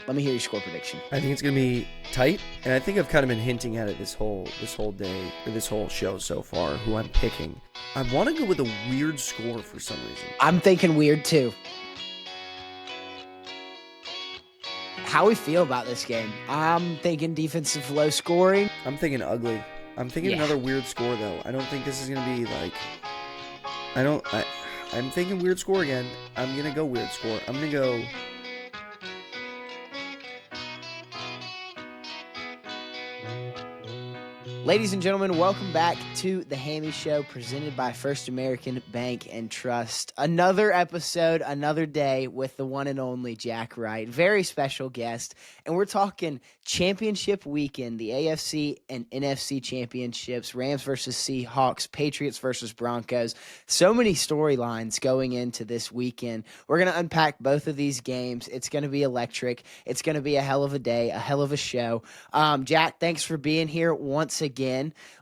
Let me hear your score prediction. I think it's going to be tight, and I think I've kind of been hinting at it this whole day, or this whole show so far, who I'm picking. I want to go with a weird score for some reason. I'm thinking weird, too. How we feel about this game? I'm thinking defensive low scoring. I'm thinking ugly. I'm thinking another weird score, though. I don't think this is going to be like... I'm thinking weird score again. I'm going to go weird score. I'm going to go... Ladies and gentlemen, welcome back to the Hammy Show, presented by First American Bank and Trust. Another episode, another day with the one and only Jack Wright. Very special guest. And we're talking championship weekend, the AFC and NFC Championships, Rams versus Seahawks, Patriots versus Broncos. So many storylines going into this weekend. We're going to unpack both of these games. It's going to be electric. It's going to be a hell of a day, a hell of a show. Jack, thanks for being here once again.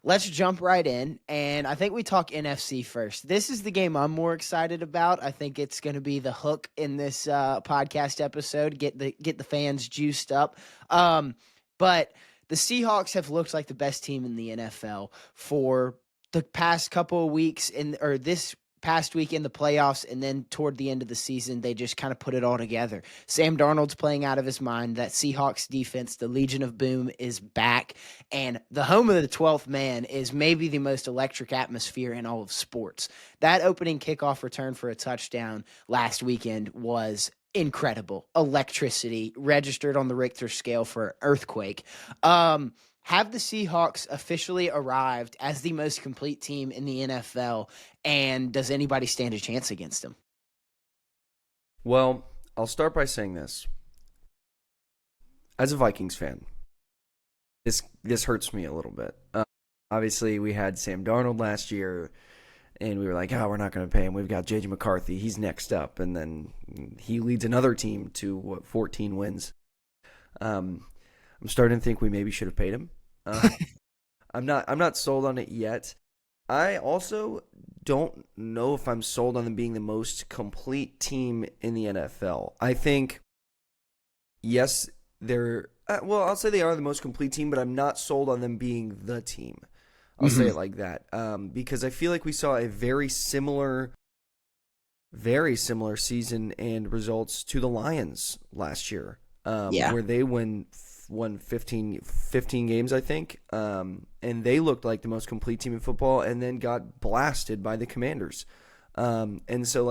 Let's jump right in, and I think we talk NFC first. This is the game I'm more excited about. I think it's going to be the hook in this podcast episode, get the fans juiced up. But the Seahawks have looked like the best team in the NFL for the past couple of weeks, or this past week in the playoffs, and then toward the end of the season, they just kind of put it all together. Sam Darnold's playing out of his mind. That Seahawks defense, the Legion of Boom, is back, and the home of the 12th man is maybe the most electric atmosphere in all of sports. That opening kickoff return for a touchdown last weekend was incredible. Electricity registered on the Richter scale for an earthquake. Have the Seahawks officially arrived as the most complete team in the NFL, and does anybody stand a chance against them? Well, I'll start by saying this. As a Vikings fan, this hurts me a little bit. Obviously, we had Sam Darnold last year, and we were like, we're not going to pay him. We've got J.J. McCarthy. He's next up. And then he leads another team to, 14 wins. I'm starting to think we maybe should have paid him. I'm not sold on it yet. I also don't know if I'm sold on them being the most complete team in the NFL. I think, yes, they're I'll say they are the most complete team, but I'm not sold on them being the team. I'll say it like that, because I feel like we saw a very similar season and results to the Lions last year, where they won 15 games, I think, and they looked like the most complete team in football, and then got blasted by the Commanders. And so,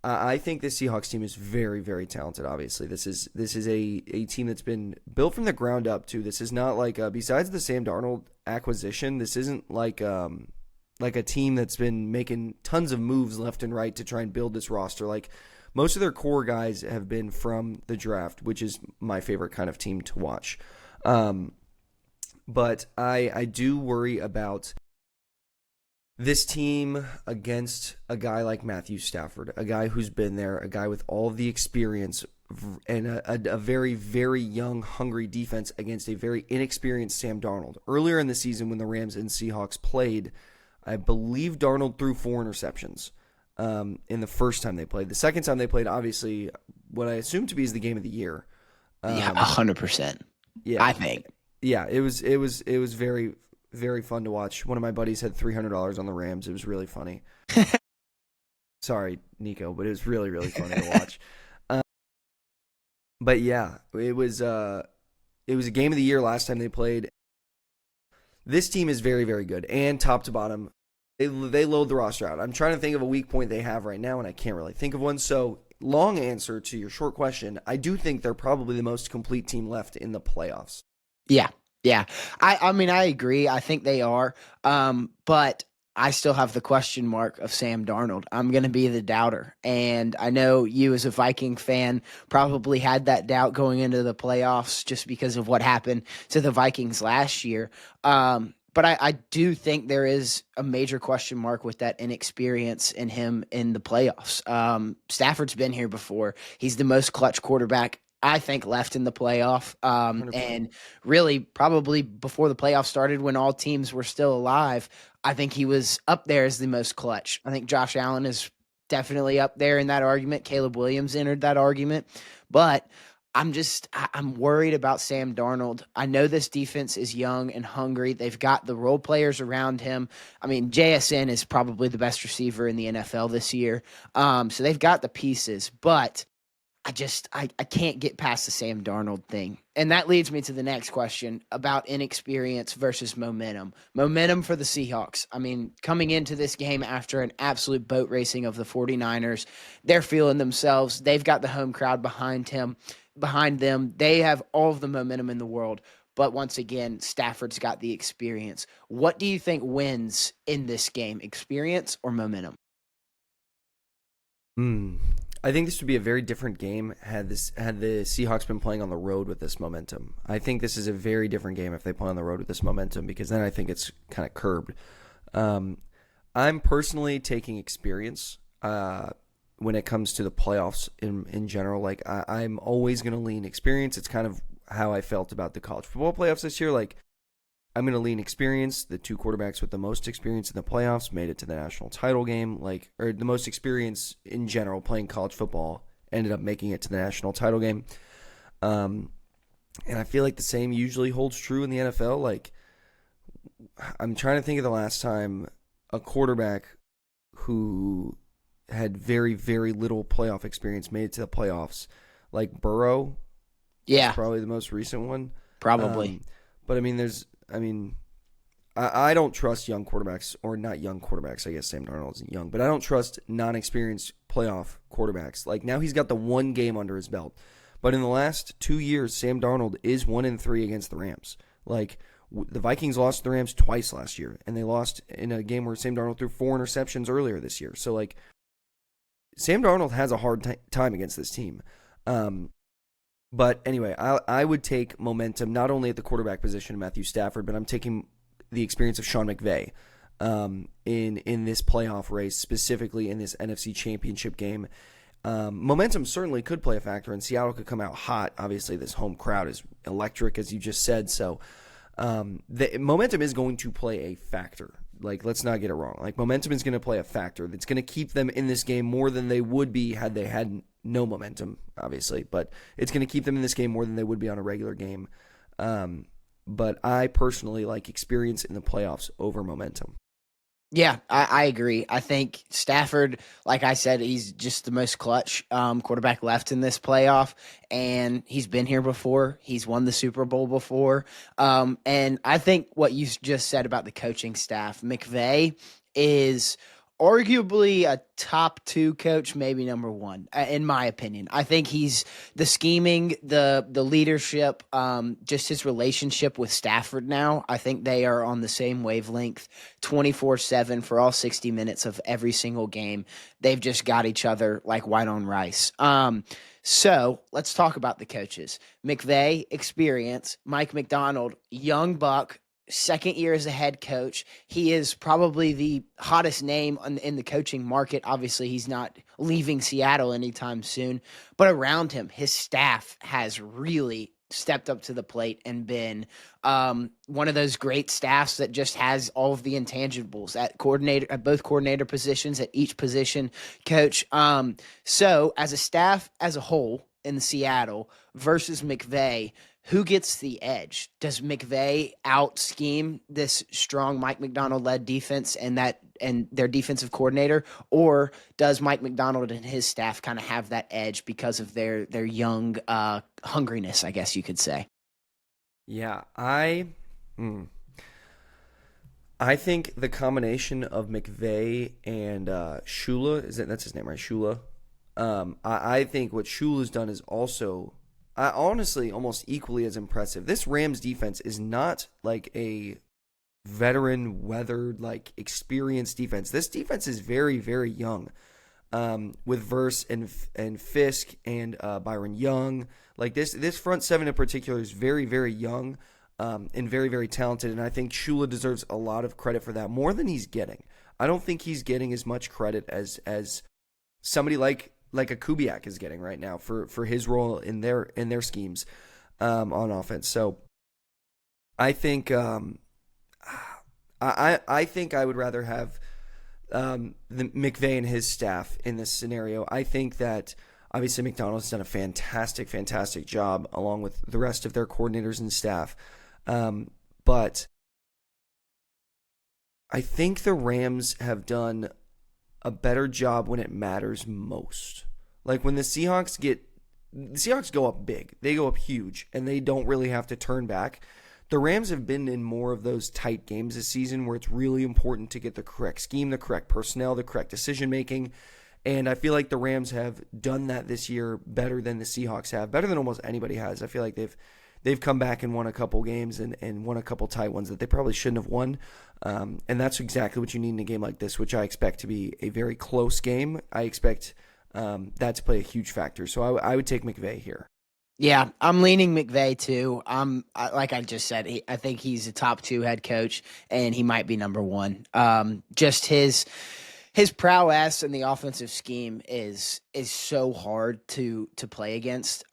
I think this Seahawks team is very, very talented. Obviously, this is a team that's been built from the ground up too. This is not like besides the Sam Darnold acquisition, this isn't like a team that's been making tons of moves left and right to try and build this roster. Like, most of their core guys have been from the draft, which is my favorite kind of team to watch. But I do worry about this team against a guy like Matthew Stafford, a guy who's been there, a guy with all of the experience, and a very, very young, hungry defense against a very inexperienced Sam Darnold. Earlier in the season when the Rams and Seahawks played, I believe Darnold threw 4 interceptions. In the first time they played. The second time they played, obviously, what I assume to be is the game of the year. 100%. Yeah, I think. Yeah, it was very, very fun to watch. One of my buddies had $300 on the Rams. It was really funny. Sorry, Nico, but it was really, really funny to watch. But yeah, it was a game of the year last time they played. This team is very, very good, and top to bottom, they load the roster out. I'm trying to think of a weak point they have right now, and I can't really think of one. So, long answer to your short question, I do think they're probably the most complete team left in the playoffs. Yeah. I mean, I agree. I think they are. But I still have the question mark of Sam Darnold. I'm going to be the doubter. And I know you as a Viking fan probably had that doubt going into the playoffs just because of what happened to the Vikings last year. But I do think there is a major question mark with that inexperience in him in the playoffs. Stafford's been here before. He's the most clutch quarterback, I think, left in the playoff. And really probably before the playoffs started, when all teams were still alive, I think he was up there as the most clutch. I think Josh Allen is definitely up there in that argument. Caleb Williams entered that argument. But I'm worried about Sam Darnold. I know this defense is young and hungry. They've got the role players around him. I mean, JSN is probably the best receiver in the NFL this year. So they've got the pieces, but I can't get past the Sam Darnold thing. And that leads me to the next question about inexperience versus momentum. Momentum for the Seahawks. I mean, coming into this game after an absolute boat racing of the 49ers, they're feeling themselves. They've got the home crowd behind them. They have all of the momentum in the world. But once again, Stafford's got the experience. What do you think wins in this game, experience or momentum? I think this would be a very different game had the Seahawks been playing on the road with this momentum. I think this is a very different game if they play on the road with this momentum, because then I think it's kind of curbed. I'm personally taking experience when it comes to the playoffs in general. Like I'm always going to lean experience. It's kind of how I felt about the college football playoffs this year. Like I'm going to lean experience. The two quarterbacks with the most experience in the playoffs made it to the national title game, or the most experience in general playing college football ended up making it to the national title game. And I feel like the same usually holds true in the NFL. Like I'm trying to think of the last time a quarterback who had very, very little playoff experience made it to the playoffs. Like Burrow, Yeah, probably the most recent one. probably. But I don't trust young quarterbacks, or not young quarterbacks. I guess Sam Darnold isn't young, but I don't trust non-experienced playoff quarterbacks. Like now he's got the one game under his belt. But in the last 2 years, Sam Darnold is 1-3 against the Rams. Like the Vikings lost to the Rams twice last year, and they lost in a game where Sam Darnold threw 4 interceptions earlier this year. So like Sam Darnold has a hard time against this team. But anyway, I would take momentum not only at the quarterback position of Matthew Stafford, but I'm taking the experience of Sean McVeigh in this playoff race, specifically in this NFC Championship game. Momentum certainly could play a factor, and Seattle could come out hot. Obviously, this home crowd is electric, as you just said. So the momentum is going to play a factor. Like, let's not get it wrong. Like, momentum is going to play a factor that's going to keep them in this game more than they would be had they had no momentum, obviously. But it's going to keep them in this game more than they would be on a regular game. But I personally like experience in the playoffs over momentum. Yeah, I agree. I think Stafford, like I said, he's just the most clutch quarterback left in this playoff, and he's been here before. He's won the Super Bowl before. And I think what you just said about the coaching staff, McVeigh is arguably a top 2 coach, maybe number 1, in my opinion. I think he's the scheming, the leadership, just his relationship with Stafford now. I think they are on the same wavelength 24/7 for all 60 minutes of every single game. They've just got each other like white on rice. So let's talk about the coaches. McVeigh, experience. Mike McDonald, young buck, second year as a head coach. He is probably the hottest name in the coaching market. Obviously, he's not leaving Seattle anytime soon, but around him, his staff has really stepped up to the plate and been one of those great staffs that just has all of the intangibles at both coordinator positions, at each position coach. So as a staff as a whole in Seattle versus McVeigh, who gets the edge? Does McVeigh out scheme this strong Mike McDonald led defense and their defensive coordinator, or does Mike McDonald and his staff kind of have that edge because of their young hungriness, I guess you could say? Yeah, I think the combination of McVeigh and Shula, that's his name, right? Shula. I think what Shula's done is also, honestly, almost equally as impressive. This Rams defense is not like a veteran, weathered, like experienced defense. This defense is very, very young. With Verse and Fisk and Byron Young, like this front seven in particular is very, very young, and very, very talented. And I think Shula deserves a lot of credit for that, more than he's getting. I don't think he's getting as much credit as somebody like a Kubiak is getting right now for his role in their schemes on offense. So I think I think I would rather have the McVay and his staff in this scenario. I think that Obviously, McDonald's done a fantastic job along with the rest of their coordinators and staff. But I think the Rams have done a better job when it matters most. Like when the Seahawks go up big, they go up huge, and they don't really have to turn back. The Rams have been in more of those tight games this season where it's really important to get the correct scheme, the correct personnel, the correct decision-making. And I feel like the Rams have done that this year better than the Seahawks have, better than almost anybody has. I feel like they've come back and won a couple games and won a couple tight ones that they probably shouldn't have won. And that's exactly what you need in a game like this, which I expect to be a very close game. I expect that to play a huge factor. So I would take McVeigh here. Yeah, I'm leaning McVeigh too. Like I just said, I think he's a top 2 head coach, and he might be number 1. Just his prowess in the offensive scheme is so hard to play against.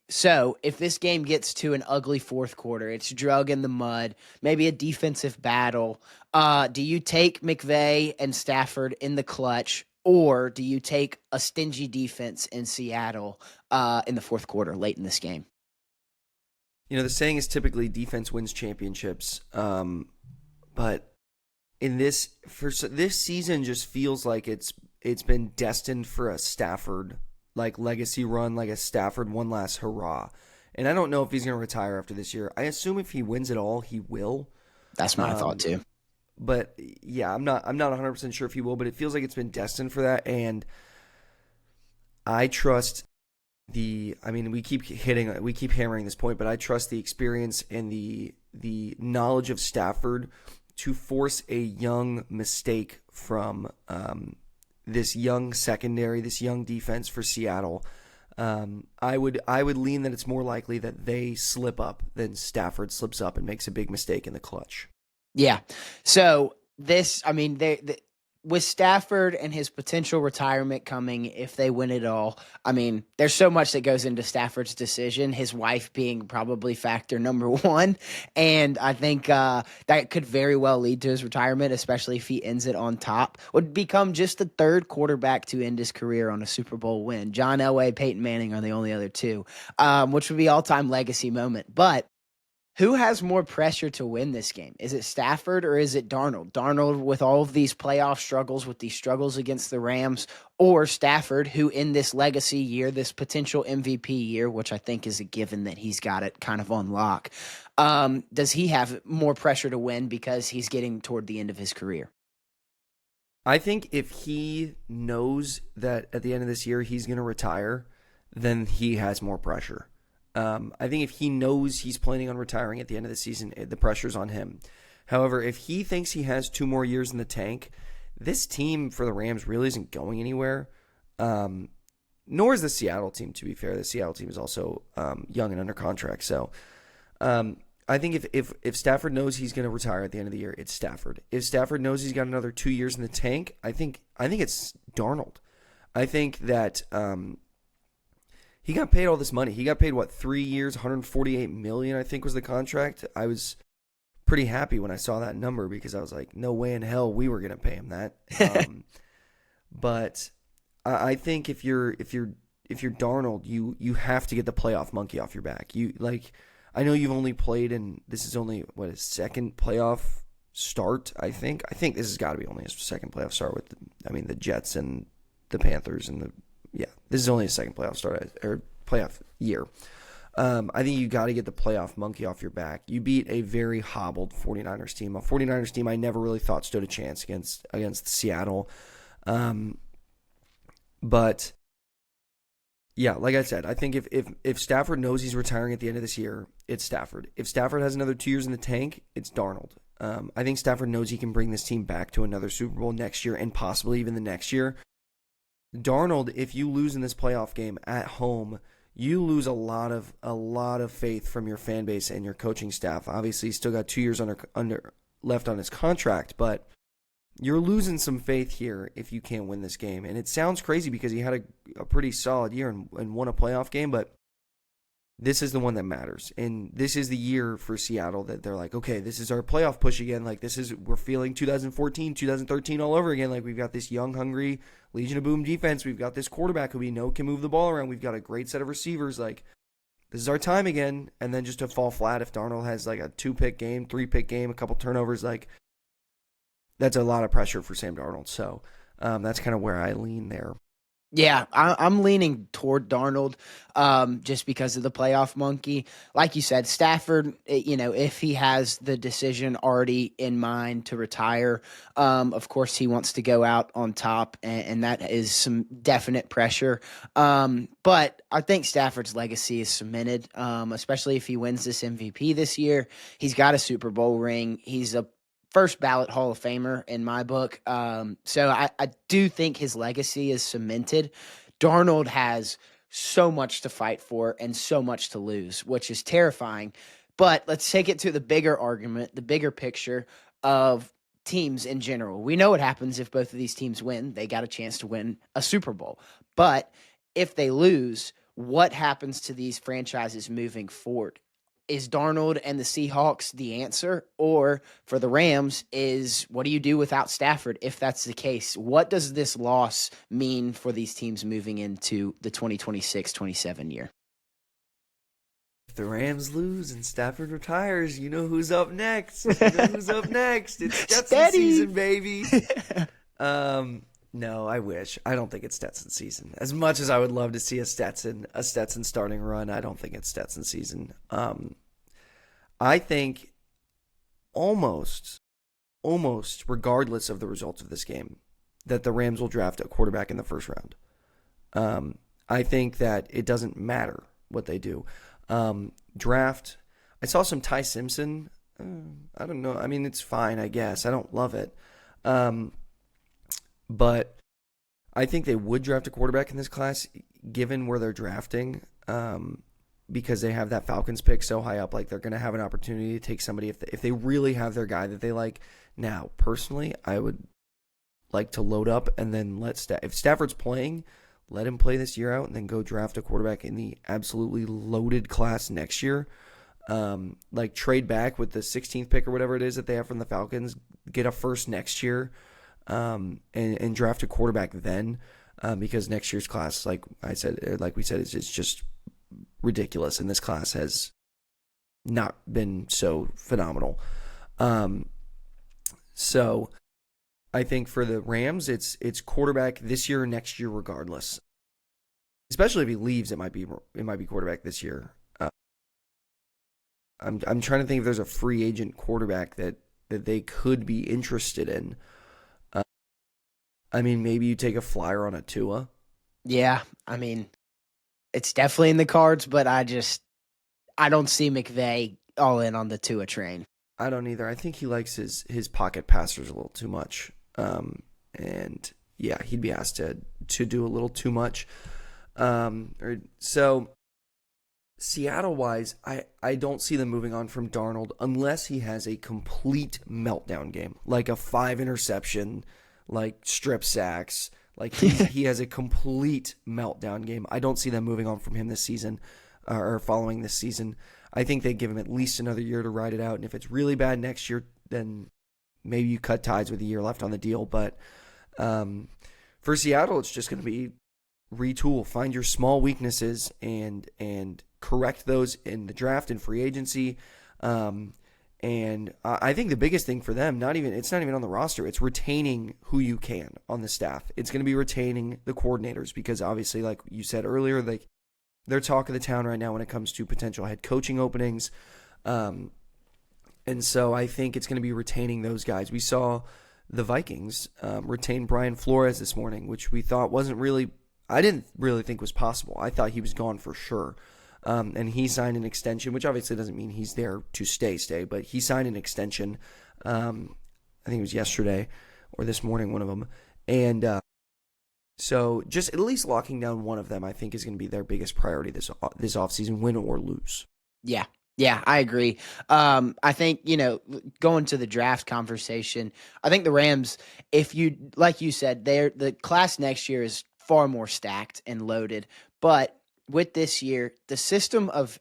So if this game gets to an ugly fourth quarter, it's drug in the mud, maybe a defensive battle. Do you take McVeigh and Stafford in the clutch? Or do you take a stingy defense in Seattle in the fourth quarter late in this game? You know, the saying is typically defense wins championships. But in this season just feels like it's been destined for a Stafford like legacy run, like a Stafford one last hurrah. And I don't know if he's going to retire after this year. I assume if he wins it all, he will. That's my thought too. But yeah, I'm not 100% sure if he will, but it feels like it's been destined for that. And I trust we keep hammering this point, but I trust the experience and the knowledge of Stafford to force a young mistake from this young secondary, this young defense for Seattle. I would lean that it's more likely that they slip up than Stafford slips up and makes a big mistake in the clutch. Yeah. So with Stafford and his potential retirement coming, if they win it all, there's so much that goes into Stafford's decision, his wife being probably factor number 1. And I think that could very well lead to his retirement, especially if he ends it on top. Would become just the 3rd quarterback to end his career on a Super Bowl win. John Elway, Peyton Manning are the only other 2, which would be all-time legacy moment. But who has more pressure to win this game? Is it Stafford or is it Darnold? Darnold with all of these playoff struggles, with these struggles against the Rams, or Stafford, who in this legacy year, this potential MVP year, which I think is a given that he's got it kind of on lock, does he have more pressure to win because he's getting toward the end of his career? I think if he knows that at the end of this year he's going to retire, then he has more pressure. I think if he knows he's planning on retiring at the end of the season, the pressure's on him. However, if he thinks he has 2 more years in the tank, this team for the Rams really isn't going anywhere. Nor is the Seattle team, to be fair. The Seattle team is also young and under contract. So I think if Stafford knows he's going to retire at the end of the year, it's Stafford. If Stafford knows he's got another 2 years in the tank, I think it's Darnold. I think that he got paid all this money. He got paid, 3 years, $148 million, I think was the contract. I was pretty happy when I saw that number because I was like, no way in hell we were going to pay him that. But I think if you're Darnold, you have to get the playoff monkey off your back. I know you've only played in, this is only his second playoff start. I think this has got to be only his second playoff start with the Jets and the Panthers and this is only his second playoff start or playoff year. I think you got to get the playoff monkey off your back. You beat a very hobbled 49ers team. A 49ers team I never really thought stood a chance against Seattle. But yeah, like I said, I think if Stafford knows he's retiring at the end of this year, it's Stafford. If Stafford has another 2 years in the tank, it's Darnold. I think Stafford knows he can bring this team back to another Super Bowl next year and possibly even the next year. Darnold, if you lose in this playoff game at home, you lose a lot of faith from your fan base and your coaching staff. Obviously, he's still got 2 years left on his contract, but you're losing some faith here if you can't win this game. And it sounds crazy because he had a pretty solid year and won a playoff game, but this is the one that matters. And this is the year for Seattle that they're like, okay, this is our playoff push again. We're feeling 2014, 2013 all over again. We've got this young, hungry Legion of Boom defense. We've got this quarterback who we know can move the ball around. We've got a great set of receivers. Like, this is our time again. And then just to fall flat if Darnold has like a 2-pick game, 3-pick game, a couple turnovers, like, that's a lot of pressure for Sam Darnold. So that's kind of where I lean there. Yeah, I'm leaning toward Darnold just because of the playoff monkey. Like you said, Stafford, if he has the decision already in mind to retire, of course he wants to go out on top, and that is some definite pressure. But I think Stafford's legacy is cemented, especially if he wins this MVP this year. He's got a Super Bowl ring. He's a first ballot Hall of Famer in my book. So I do think his legacy is cemented. Darnold has so much to fight for and so much to lose, which is terrifying. But let's take it to the bigger argument, the bigger picture of teams in general. We know what happens if both of these teams win. They got a chance to win a Super Bowl. But if they lose, what happens to these franchises moving forward? Is Darnold and the Seahawks the answer? Or for the Rams, what do you do without Stafford if that's the case? What does this loss mean for these teams moving into the 2026-27 year? If the Rams lose and Stafford retires, you know who's up next. It's Stetson season, baby. No, I wish. I don't think it's Stetson season. As much as I would love to see a Stetson starting run, I don't think it's Stetson season. I think almost regardless of the results of this game, that the Rams will draft a quarterback in the first round. I think that it doesn't matter what they do. Draft. I saw some Ty Simpson. I don't know. I mean, it's fine, I guess. I don't love it. But I think they would draft a quarterback in this class, given where they're drafting, because they have that Falcons pick so high up. Like, they're going to have an opportunity to take somebody if they really have their guy that they like. Now, personally, I would like to load up and then if Stafford's playing, let him play this year out and then go draft a quarterback in the absolutely loaded class next year. Like, trade back with the 16th pick or whatever it is that they have from the Falcons, get a first next year. And draft a quarterback then, because next year's class, like we said, it's just ridiculous, and this class has not been so phenomenal. So I think for the Rams, it's quarterback this year or next year, regardless. Especially if he leaves, it might be quarterback this year. I'm trying to think if there's a free agent quarterback that they could be interested in. I mean, maybe you take a flyer on a Tua. Yeah, I mean, it's definitely in the cards, but I don't see McVeigh all in on the Tua train. I don't either. I think he likes his pocket passers a little too much. And yeah, he'd be asked to do a little too much. So Seattle-wise, I don't see them moving on from Darnold unless he has a complete meltdown game, like a 5-interception, like strip sacks, like he has a complete meltdown game. I don't see them moving on from him this season, or following this season. I think they give him at least another year to ride it out, and if it's really bad next year, then maybe you cut ties with a year left on the deal. But for Seattle, it's just going to be retool, find your small weaknesses, and correct those in the draft and free agency. And I think the biggest thing for them, it's not even on the roster. It's retaining who you can on the staff. It's going to be retaining the coordinators, because obviously, like you said earlier, they're talk of the town right now when it comes to potential head coaching openings. And so I think it's going to be retaining those guys. We saw the Vikings retain Brian Flores this morning, which we thought I didn't really think was possible. I thought he was gone for sure. And he signed an extension, which obviously doesn't mean he's there to stay, but he signed an extension. I think it was yesterday or this morning, one of them. And so just at least locking down one of them, I think, is going to be their biggest priority this offseason, win or lose. Yeah. Yeah, I agree. I think, going to the draft conversation, I think the Rams, like you said, the class next year is far more stacked and loaded, but with this year, the system of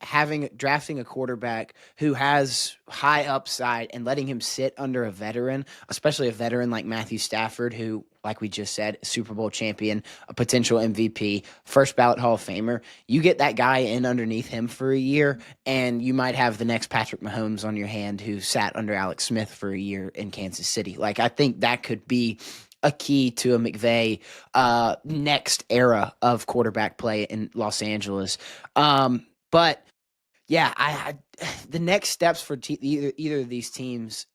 drafting a quarterback who has high upside and letting him sit under a veteran, especially a veteran like Matthew Stafford, who, like we just said, Super Bowl champion, a potential MVP, first ballot Hall of Famer. You get that guy in underneath him for a year, and you might have the next Patrick Mahomes on your hand who sat under Alex Smith for a year in Kansas City. Like, I think that could be a key to a McVeigh next era of quarterback play in Los Angeles. But yeah, the next steps for either of these teams,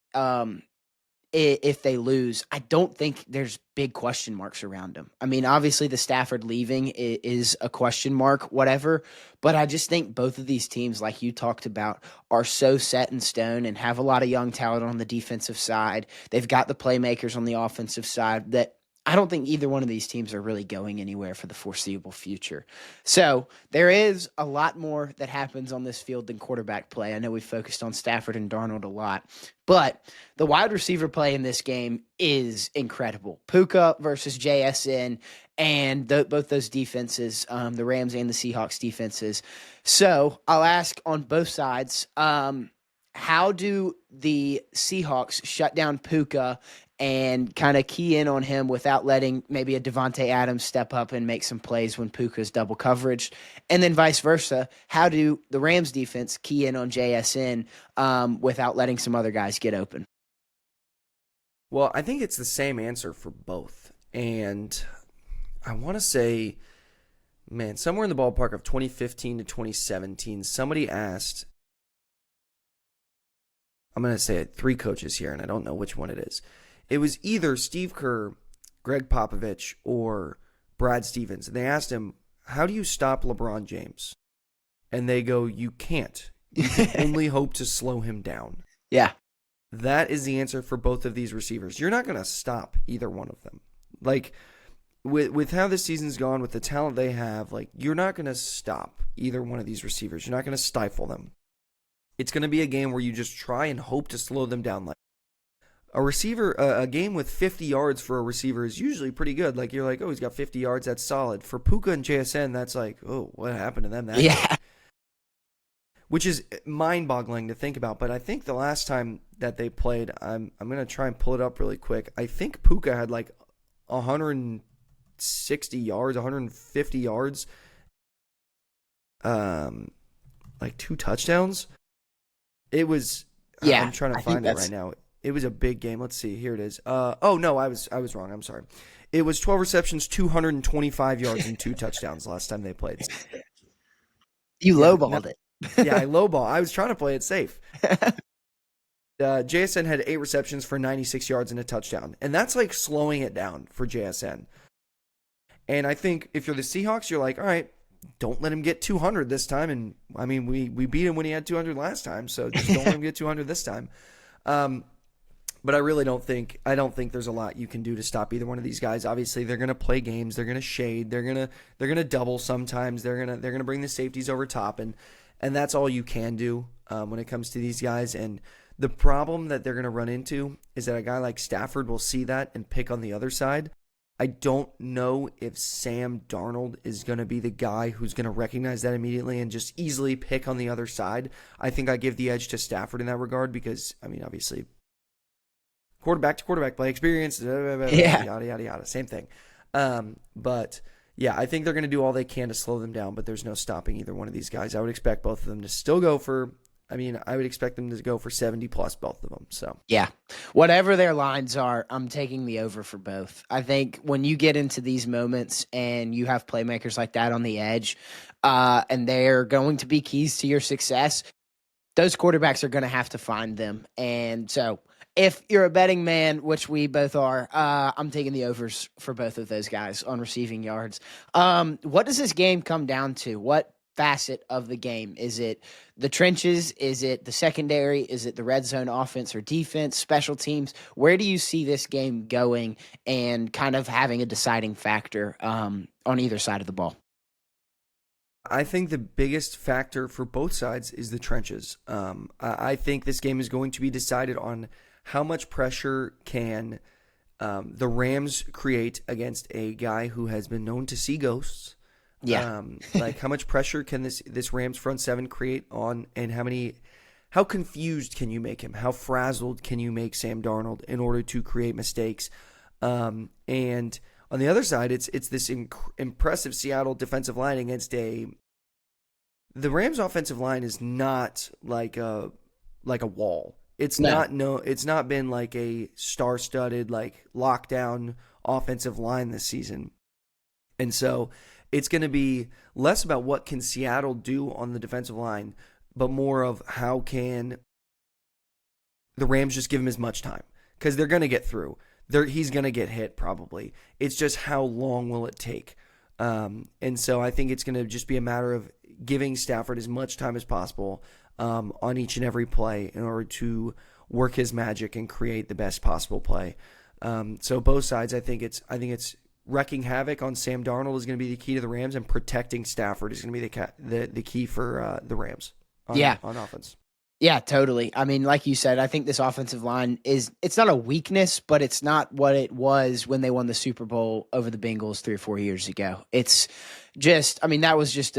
if they lose, I don't think there's big question marks around them. I mean, obviously the Stafford leaving is a question mark, whatever, but I just think both of these teams, like you talked about, are so set in stone and have a lot of young talent on the defensive side. They've got the playmakers on the offensive side that I don't think either one of these teams are really going anywhere for the foreseeable future. So there is a lot more that happens on this field than quarterback play. I know we focused on Stafford and Darnold a lot, but the wide receiver play in this game is incredible. Puka versus JSN and both those defenses, the Rams and the Seahawks defenses. So I'll ask on both sides, how do the Seahawks shut down Puka and kind of key in on him without letting maybe a Devontae Adams step up and make some plays when Puka's double coverage? And then vice versa, how do the Rams defense key in on JSN without letting some other guys get open? Well, I think it's the same answer for both. And I want to say, man, somewhere in the ballpark of 2015 to 2017, somebody asked, I'm going to say it, 3 coaches here, and I don't know which one it is. It was either Steve Kerr, Greg Popovich, or Brad Stevens. And they asked him, how do you stop LeBron James? And they go, you can't. You can only hope to slow him down. Yeah. That is the answer for both of these receivers. You're not going to stop either one of them. Like, with how this season's gone, with the talent they have, like, you're not going to stop either one of these receivers. You're not going to stifle them. It's going to be a game where you just try and hope to slow them down. Like, a game with 50 yards for a receiver is usually pretty good. Like, you're like, oh, he's got 50 yards, that's solid. For Puka and JSN, that's like, oh, what happened to them? Yeah. Which is mind-boggling to think about. But I think the last time that they played, I'm going to try and pull it up really quick. I think Puka had like 160 yards, 150 yards, like 2 touchdowns. It was, yeah, I'm trying to find it right now. It was a big game. Let's see. Here it is. Oh, no, I was wrong. I'm sorry. It was 12 receptions, 225 yards, and 2 touchdowns last time they played. You lowballed it. Yeah, I lowball. I was trying to play it safe. JSN had 8 receptions for 96 yards and a touchdown. And that's like slowing it down for JSN. And I think if you're the Seahawks, you're like, all right, don't let him get 200 this time. And I mean, we beat him when he had 200 last time. So just don't let him get 200 this time. But I really don't think there's a lot you can do to stop either one of these guys. Obviously, they're going to play games. They're going to shade. They're going to double sometimes. They're going to bring the safeties over top, and that's all you can do when it comes to these guys. And the problem that they're going to run into is that a guy like Stafford will see that and pick on the other side. I don't know if Sam Darnold is going to be the guy who's going to recognize that immediately and just easily pick on the other side. I think I give the edge to Stafford in that regard because, I mean, obviously, quarterback to quarterback play experience, yada, yada, yada, same thing. But, yeah, I think they're going to do all they can to slow them down, but there's no stopping either one of these guys. I would expect both of them to still go for, I would expect them to go for 70 plus, both of them. So yeah, whatever their lines are, I'm taking the over for both. I think when you get into these moments and you have playmakers like that on the edge, and they're going to be keys to your success, those quarterbacks are going to have to find them. And so if you're a betting man, which we both are, I'm taking the overs for both of those guys on receiving yards. What does this game come down to? What facet of the game? Is it the trenches? Is it the secondary? Is it the red zone offense or defense, special teams? Where do you see this game going and kind of having a deciding factor on either side of the ball? I think the biggest factor for both sides is the trenches. I think this game is going to be decided on how much pressure can the Rams create against a guy who has been known to see ghosts. Yeah. Like how much pressure can this Rams front seven create on, and how confused can you make him? How frazzled can you make Sam Darnold in order to create mistakes? And on the other side, it's this impressive Seattle defensive line against the Rams offensive line is not like a wall. It's not been like a star-studded like lockdown offensive line this season. And so it's going to be less about what can Seattle do on the defensive line, but more of how can the Rams just give him as much time, because they're going to get through. He's going to get hit probably. It's just how long will it take? And so I think it's going to just be a matter of giving Stafford as much time as possible on each and every play in order to work his magic and create the best possible play. So both sides, I think it's wrecking havoc on Sam Darnold is going to be the key to the Rams, and protecting Stafford is going to be the key for the Rams on offense. Yeah, totally. I mean, like you said, I think this offensive line it's not a weakness, but it's not what it was when they won the Super Bowl over the Bengals 3 or 4 years ago. It's just, I mean, that was just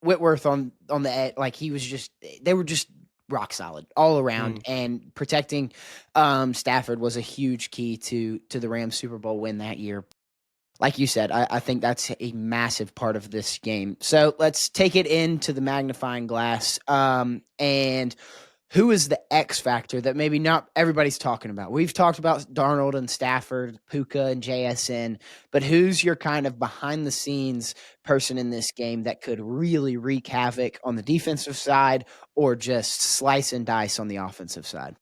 Whitworth on the, like, they were just rock solid all around, and protecting Stafford was a huge key to the Rams Super Bowl win that year. Like you said, I think that's a massive part of this game. So let's take it into the magnifying glass. And who is the X factor that maybe not everybody's talking about? We've talked about Darnold and Stafford, Puka and JSN, but who's your kind of behind the scenes person in this game that could really wreak havoc on the defensive side, or just slice and dice on the offensive side?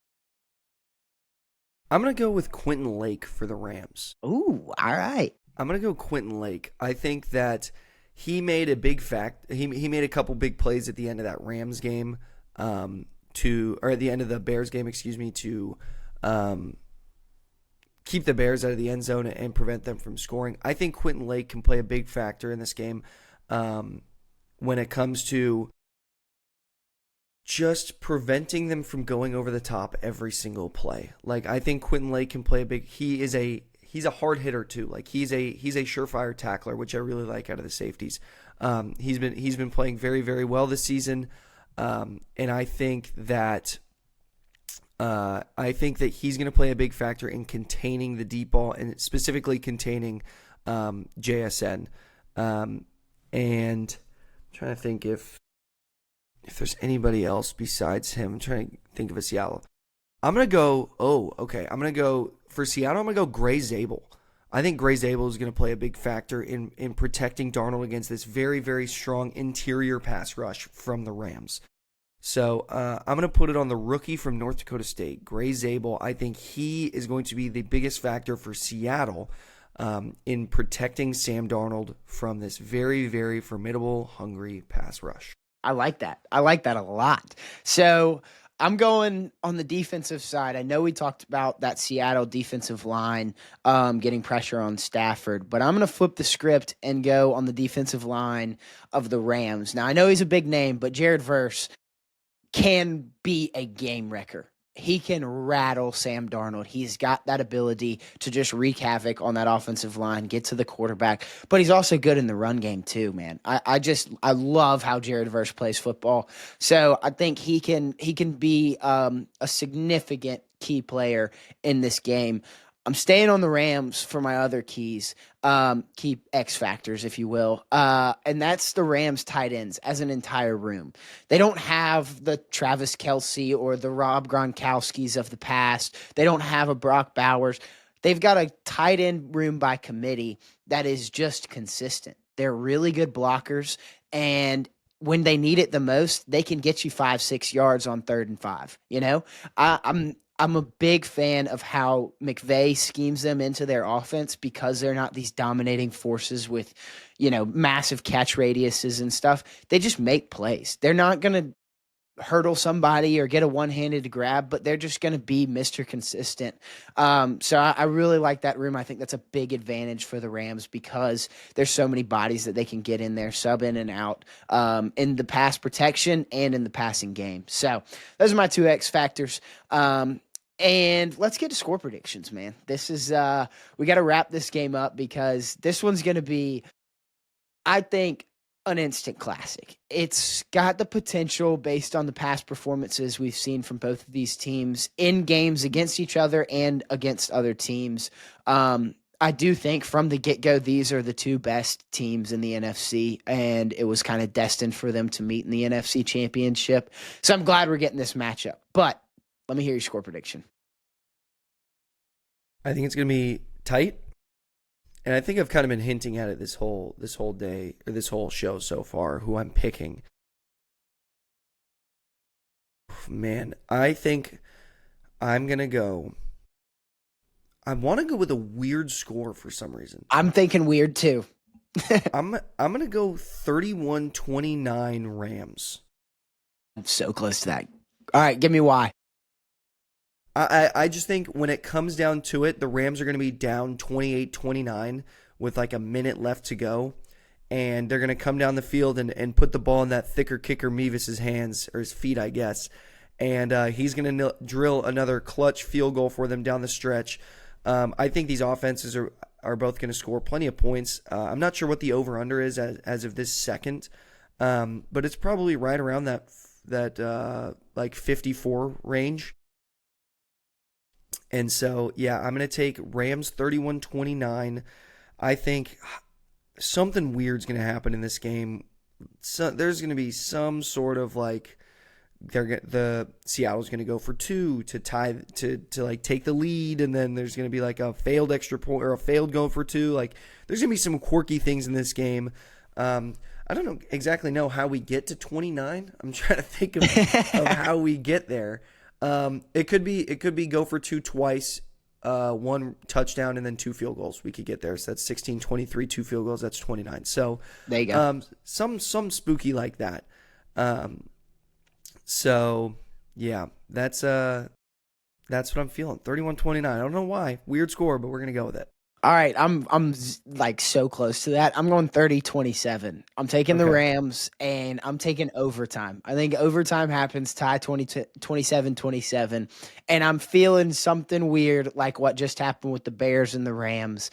I'm going to go with Quentin Lake for the Rams. Ooh, all right. I'm going to go Quentin Lake. I think that he made a big he made a couple big plays at the end of that Rams game, or at the end of the Bears game, to keep the Bears out of the end zone and prevent them from scoring. I think Quentin Lake can play a big factor in this game when it comes to just preventing them from going over the top every single play. Like, I think Quentin Lake can play he's a hard hitter too. Like, he's a surefire tackler, which I really like out of the safeties. He's been playing very, very well this season. And I think that he's going to play a big factor in containing the deep ball, and specifically containing JSN. And I'm trying to think if there's anybody else besides him. I'm trying to think of a Seattle. I'm going to go, for Seattle, I'm going to go Gray Zabel. I think Gray Zabel is going to play a big factor in protecting Darnold against this very, very strong interior pass rush from the Rams. So I'm going to put it on the rookie from North Dakota State, Gray Zabel. I think he is going to be the biggest factor for Seattle in protecting Sam Darnold from this very, very formidable, hungry pass rush. I like that. I like that a lot. So I'm going on the defensive side. I know we talked about that Seattle defensive line getting pressure on Stafford, but I'm going to flip the script and go on the defensive line of the Rams. Now, I know he's a big name, but Jared Verse can be a game wrecker. He can rattle Sam Darnold. He's got that ability to just wreak havoc on that offensive line, get to the quarterback, but he's also good in the run game too, man. I love how Jared Verse plays football. So I think he can be a significant key player in this game. I'm staying on the Rams for my other key X factors, if you will. And that's the Rams tight ends as an entire room. They don't have the Travis Kelce or the Rob Gronkowskis of the past. They don't have a Brock Bowers. They've got a tight end room by committee that is just consistent. They're really good blockers, and when they need it the most, they can get you 5-6 yards on 3rd and 5. You know, I'm a big fan of how McVeigh schemes them into their offense, because they're not these dominating forces with, massive catch radiuses and stuff. They just make plays. They're not going to hurdle somebody or get a one-handed grab, but they're just going to be Mr. Consistent. So I really like that room. I think that's a big advantage for the Rams, because there's so many bodies that they can get in there, sub in and out, in the pass protection and in the passing game. So those are my 2 X factors. And let's get to score predictions, man. This is we got to wrap this game up, because this one's going to be I think an instant classic. It's got the potential based on the past performances we've seen from both of these teams in games against each other and against other teams. I do think from the get-go, these are the two best teams in the NFC, and it was kind of destined for them to meet in the NFC Championship. So I'm glad we're getting this matchup. But let me hear your score prediction. I think it's going to be tight. And I think I've kind of been hinting at it this whole day, or this whole show so far, who I'm picking. Man, I think I'm going to go. I want to go with a weird score for some reason. I'm thinking weird too. I'm going to go 31-29 Rams. I'm so close to that. All right, give me why. I just think when it comes down to it, the Rams are going to be down 28-29 with like a minute left to go. And they're going to come down the field and put the ball in that thicker kicker Mevis's hands, or his feet, I guess. And he's going to drill another clutch field goal for them down the stretch. I think these offenses are both going to score plenty of points. I'm not sure what the over-under is as of this second. But it's probably right around that like 54 range. And so, yeah, I'm going to take Rams 31-29. I think something weird's going to happen in this game. So there's going to be some sort of like the Seattle's going to go for two to tie to like take the lead, and then there's going to be like a failed extra point or a failed go for two. Like there's going to be some quirky things in this game. I don't exactly know how we get to 29. I'm trying to think of how we get there. It could be go for two twice, one touchdown and then two field goals. We could get there. So that's 16, 23, two field goals. That's 29. So there you go. Some spooky like that. So yeah, that's what I'm feeling. 31-29. I don't know why. Weird score, but we're going to go with it. All right, I'm like so close to that. I'm going 30-27. I'm taking the Rams, and I'm taking overtime. I think overtime happens, tie 27-27, and I'm feeling something weird like what just happened with the Bears and the Rams.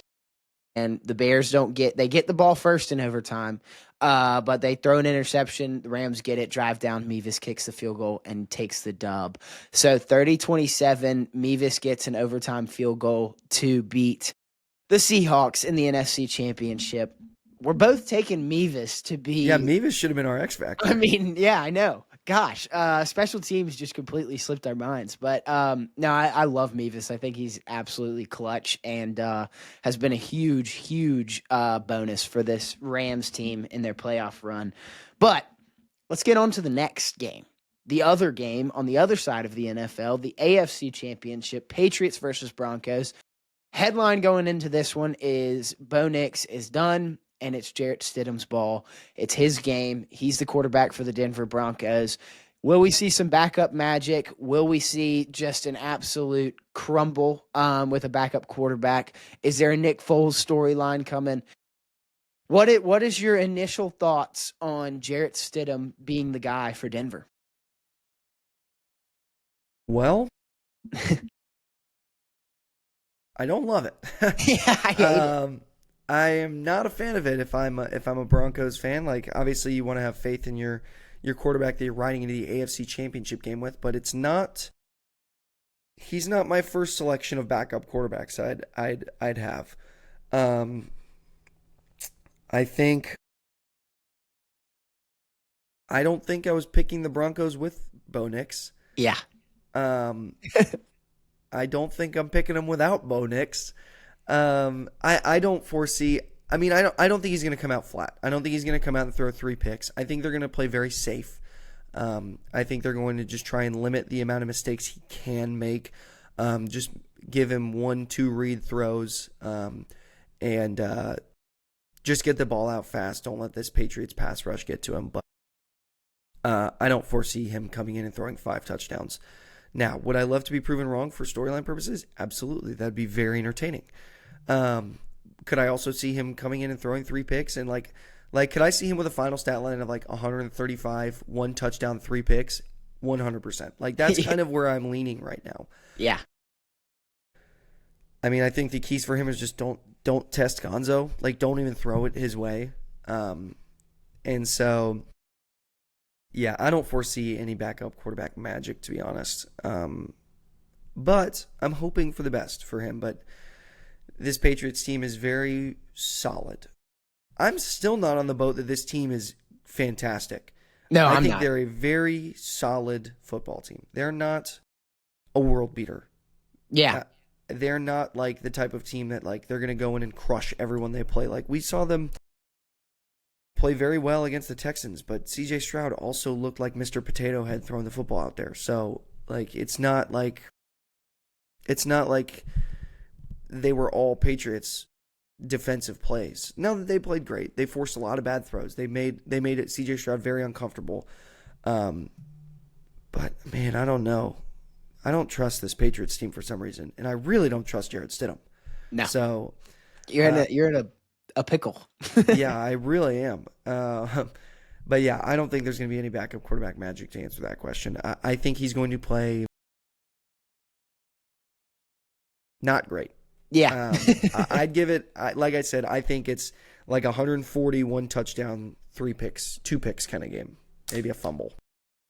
And the Bears they get the ball first in overtime, but they throw an interception. The Rams get it, drive down. Mevis kicks the field goal and takes the dub. So 30-27, Mevis gets an overtime field goal to beat the Seahawks in the NFC Championship. We're both taking Mevis to be... Yeah, Mevis should have been our X Factor. I mean, yeah, I know. Gosh, special teams just completely slipped our minds. But no, I love Mevis. I think he's absolutely clutch and has been a huge, huge bonus for this Rams team in their playoff run. But let's get on to the next game. The other game on the other side of the NFL, the AFC Championship, Patriots versus Broncos. Headline going into this one is Bo Nix is done, and it's Jarrett Stidham's ball. It's his game. He's the quarterback for the Denver Broncos. Will we see some backup magic? Will we see just an absolute crumble with a backup quarterback? Is there a Nick Foles storyline coming? What is your initial thoughts on Jarrett Stidham being the guy for Denver? Well... I don't love it. Yeah, I hate it. I am not a fan of it if I'm a Broncos fan. Like, obviously you want to have faith in your quarterback that you're riding into the AFC Championship game with, but he's not my first selection of backup quarterbacks I'd have. I don't think I was picking the Broncos with Bo Nix. Yeah. I don't think I'm picking him without Bo Nix. I don't foresee. I mean, I don't think he's going to come out flat. I don't think he's going to come out and throw 3 picks. I think they're going to play very safe. I think they're going to just try and limit the amount of mistakes he can make. Just give him 1-2 read throws, and just get the ball out fast. Don't let this Patriots pass rush get to him. But I don't foresee him coming in and throwing 5 touchdowns. Now, would I love to be proven wrong for storyline purposes? Absolutely. That'd be very entertaining. Could I also see him coming in and throwing 3 picks? And like, could I see him with a final stat line of like 135, 1 touchdown, 3 picks? 100%. Like, that's kind of where I'm leaning right now. Yeah. I mean, I think the keys for him is just don't test Gonzo. Like, don't even throw it his way. And so, yeah, I don't foresee any backup quarterback magic, to be honest. But I'm hoping for the best for him. But this Patriots team is very solid. I'm still not on the boat that this team is fantastic. No, I I'm think not. they're a very solid football team. They're not a world beater. Yeah. They're not like the type of team that like they're going to go in and crush everyone they play. Like we saw them play very well against the Texans, but CJ Stroud also looked like Mr. Potato Head throwing the football out there. So like it's not like they were all Patriots defensive plays. Now that they played great, they forced a lot of bad throws. They made it CJ Stroud very uncomfortable. But man, I don't know. I don't trust this Patriots team for some reason, and I really don't trust Jarrett Stidham. No. So You're in a pickle. yeah, I really am. But yeah, I don't think there's going to be any backup quarterback magic to answer that question. I think he's going to play not great. Yeah. I'd give it, like I said, I think it's like 140, 1 touchdown, 2 picks kind of game. Maybe a fumble.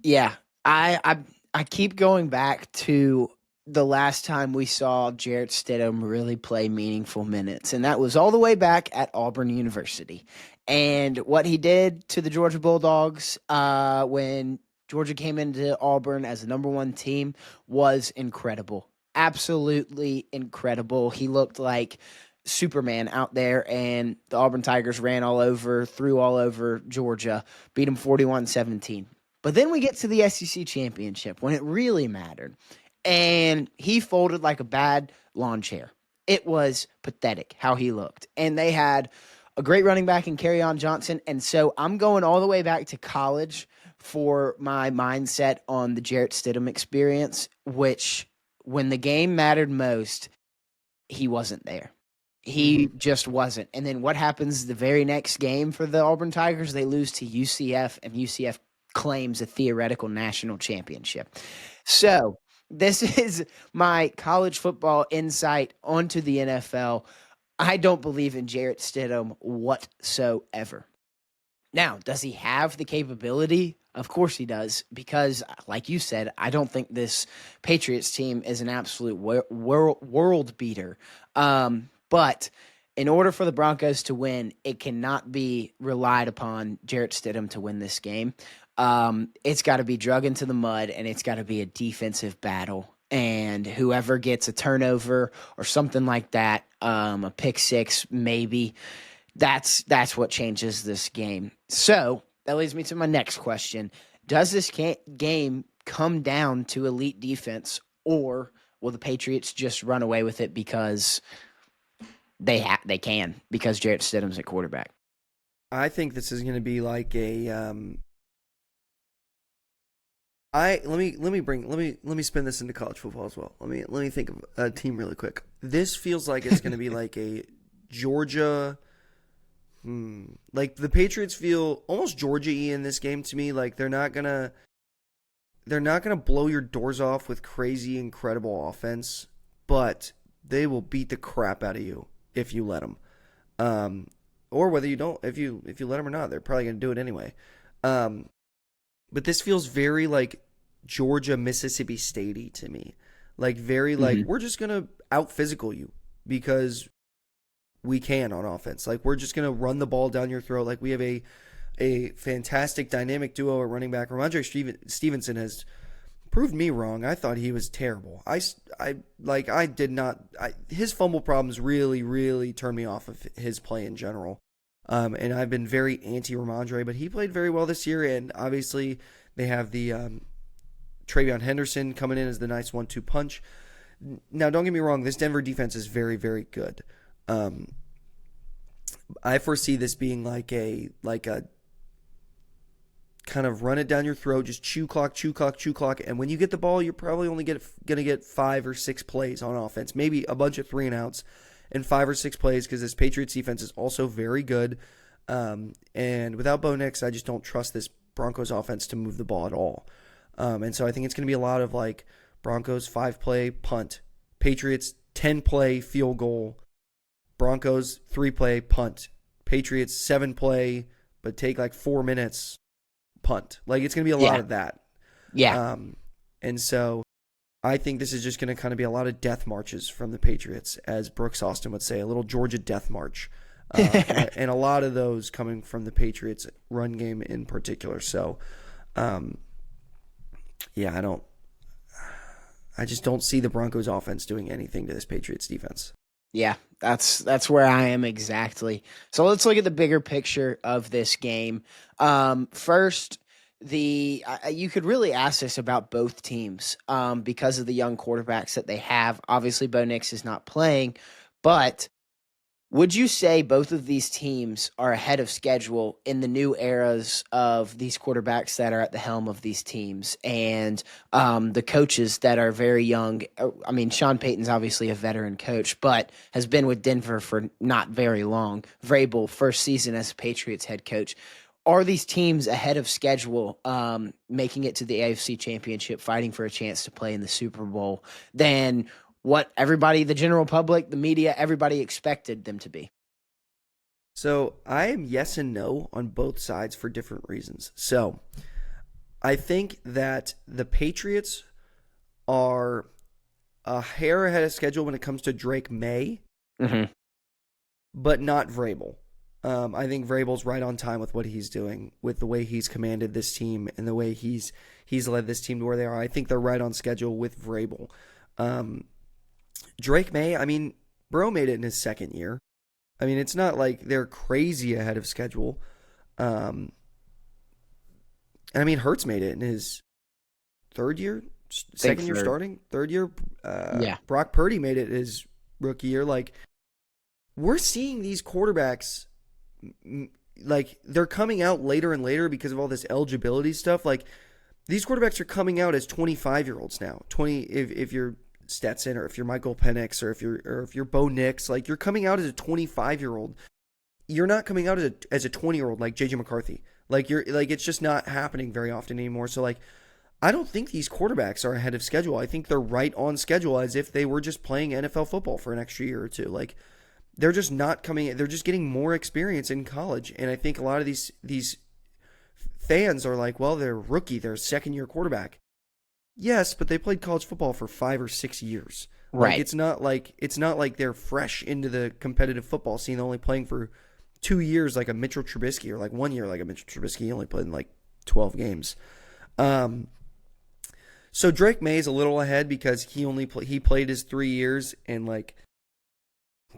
Yeah. I keep going back to the last time we saw Jarrett Stidham really play meaningful minutes, and that was all the way back at Auburn University. And what he did to the Georgia Bulldogs when Georgia came into Auburn as the number 1 team was incredible. Absolutely incredible. He looked like Superman out there, and the Auburn Tigers threw all over Georgia, beat him 41-17. But then we get to the SEC Championship when it really mattered, and he folded like a bad lawn chair. It was pathetic how he looked. And they had a great running back in Kerryon Johnson, and so I'm going all the way back to college for my mindset on the Jarrett Stidham experience, which when the game mattered most, he wasn't there. He just wasn't. And then what happens the very next game for the Auburn Tigers? They lose to UCF, and UCF claims a theoretical national championship. So this is my college football insight onto the NFL. I don't believe in Jarrett Stidham whatsoever. Now, does he have the capability? Of course he does, because like you said, I don't think this Patriots team is an absolute world beater. But in order for the Broncos to win, it cannot be relied upon Jarrett Stidham to win this game. It's got to be drug into the mud, and it's got to be a defensive battle. And whoever gets a turnover or something like that, a pick six maybe, that's what changes this game. So that leads me to my next question. Does this game come down to elite defense, or will the Patriots just run away with it because they can, because Jarrett Stidham's at quarterback? I think this is going to be like a let me spin this into college football as well. Let me think of a team really quick. This feels like it's going to be like a Georgia. Like the Patriots feel almost Georgia-y in this game to me. Like they're not gonna blow your doors off with crazy, incredible offense, but they will beat the crap out of you if you let them. Or whether you don't, if you let them or not, they're probably gonna do it anyway. But this feels very like Georgia, Mississippi State-y to me. Like very like we're just gonna out physical you because we can on offense. Like we're just gonna run the ball down your throat. Like we have a fantastic dynamic duo at running back. Ramondre Stevenson has proved me wrong. I thought he was terrible. His fumble problems really turned me off of his play in general. And I've been very anti-Ramondre, but he played very well this year. And obviously they have the Travion Henderson coming in as the nice 1-2 punch. Now, don't get me wrong. This Denver defense is very, very good. I foresee this being like a kind of run it down your throat, just chew clock. And when you get the ball, you're probably only going to get 5 or 6 plays on offense, maybe a bunch of 3-and-outs and 5 or 6 plays because this Patriots defense is also very good. And without Bo Nix, I just don't trust this Broncos offense to move the ball at all. And so I think it's going to be a lot of like Broncos 5-play punt, Patriots 10-play field goal, Broncos 3-play punt, Patriots 7-play, but take like 4 minutes, punt. Like it's going to be a lot of that. Yeah. And so I think this is just going to kind of be a lot of death marches from the Patriots, as Brooks Austin would say, a little Georgia death march. And a lot of those coming from the Patriots run game in particular. So, I just don't see the Broncos offense doing anything to this Patriots defense. Yeah, that's where I am exactly. So let's look at the bigger picture of this game. First, you could really ask this about both teams because of the young quarterbacks that they have. Obviously, Bo Nix is not playing, but would you say both of these teams are ahead of schedule in the new eras of these quarterbacks that are at the helm of these teams and the coaches that are very young? I mean, Sean Payton's obviously a veteran coach, but has been with Denver for not very long. Vrabel, first season as Patriots head coach. Are these teams ahead of schedule, making it to the AFC Championship, fighting for a chance to play in the Super Bowl, than what everybody, the general public, the media, everybody expected them to be? So I am yes and no on both sides for different reasons. So I think that the Patriots are a hair ahead of schedule when it comes to Drake May, but not Vrabel. I think Vrabel's right on time with what he's doing, with the way he's commanded this team and the way he's led this team to where they are. I think they're right on schedule with Vrabel. Drake May, I mean, bro made it in his second year. I mean, it's not like they're crazy ahead of schedule. And I mean, Hurts made it in his third year, second year starting, third year. Brock Purdy made it his rookie year. Like, we're seeing these quarterbacks, like, they're coming out later and later because of all this eligibility stuff. Like, these quarterbacks are coming out as 25-year-olds now. If you're Stetson, or if you're Michael Penix, or if you're Bo Nix, like, you're coming out as a 25-year-old. You're not coming out as a 20-year-old like JJ McCarthy. Like, it's just not happening very often anymore. So, like, I don't think these quarterbacks are ahead of schedule. I think they're right on schedule, as if they were just playing NFL football for an extra year or two. Like, they're just not coming. They're just getting more experience in college, and I think a lot of these fans are like, well, they're rookie, they're a second-year quarterback. Yes, but they played college football for 5 or 6 years. Right. Like, it's not like they're fresh into the competitive football scene. They're only playing for 2 years, like a Mitchell Trubisky, or like 1 year, like a Mitchell Trubisky. He only played in like 12 games. So Drake May is a little ahead because he played his 3 years and like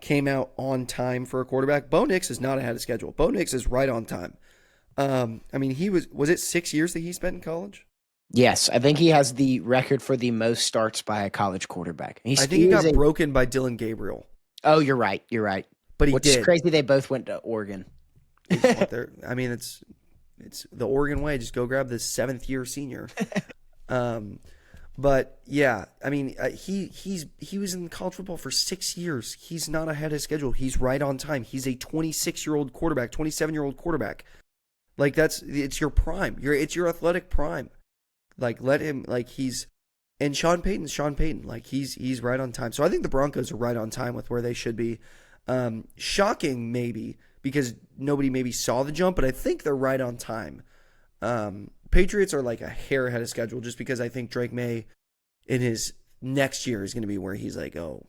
came out on time for a quarterback. Bo Nix is not ahead of schedule. Bo Nix is right on time. I mean, was it 6 years that he spent in college? Yes, I think he has the record for the most starts by a college quarterback. I think he got broken by Dylan Gabriel. Oh, you're right. But Which is crazy. They both went to Oregon. I mean, it's the Oregon way. Just go grab the 7th-year senior. But yeah, I mean, he was in college football for 6 years. He's not ahead of schedule. He's right on time. He's a 26-year-old quarterback, 27-year-old quarterback. Like, it's your prime. It's your athletic prime. Like, let him, like, and Sean Payton's Sean Payton. Like, he's right on time. So I think the Broncos are right on time with where they should be. Shocking, maybe, because nobody maybe saw the jump, but I think they're right on time. Patriots are like a hair ahead of schedule, just because I think Drake May in his next year is going to be where he's like, oh,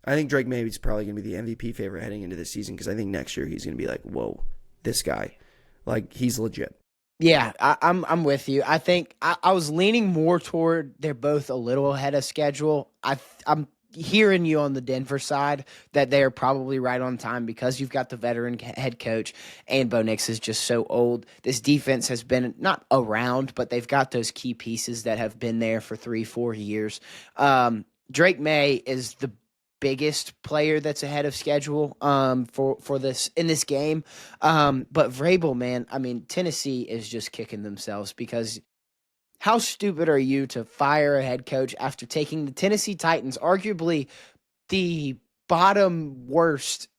I think Drake May is probably going to be the MVP favorite heading into this season, because I think next year he's going to be like, whoa, this guy, like, he's legit. Yeah, I'm with you. I think I was leaning more toward they're both a little ahead of schedule. I'm hearing you on the Denver side that they're probably right on time because you've got the veteran head coach, and Bo Nix is just so old. This defense has been not around, but they've got those key pieces that have been there for 3-4 years. Drake May is the biggest player that's ahead of schedule for this in this game. But Vrabel, man, I mean, Tennessee is just kicking themselves, because how stupid are you to fire a head coach after taking the Tennessee Titans, arguably the bottom worst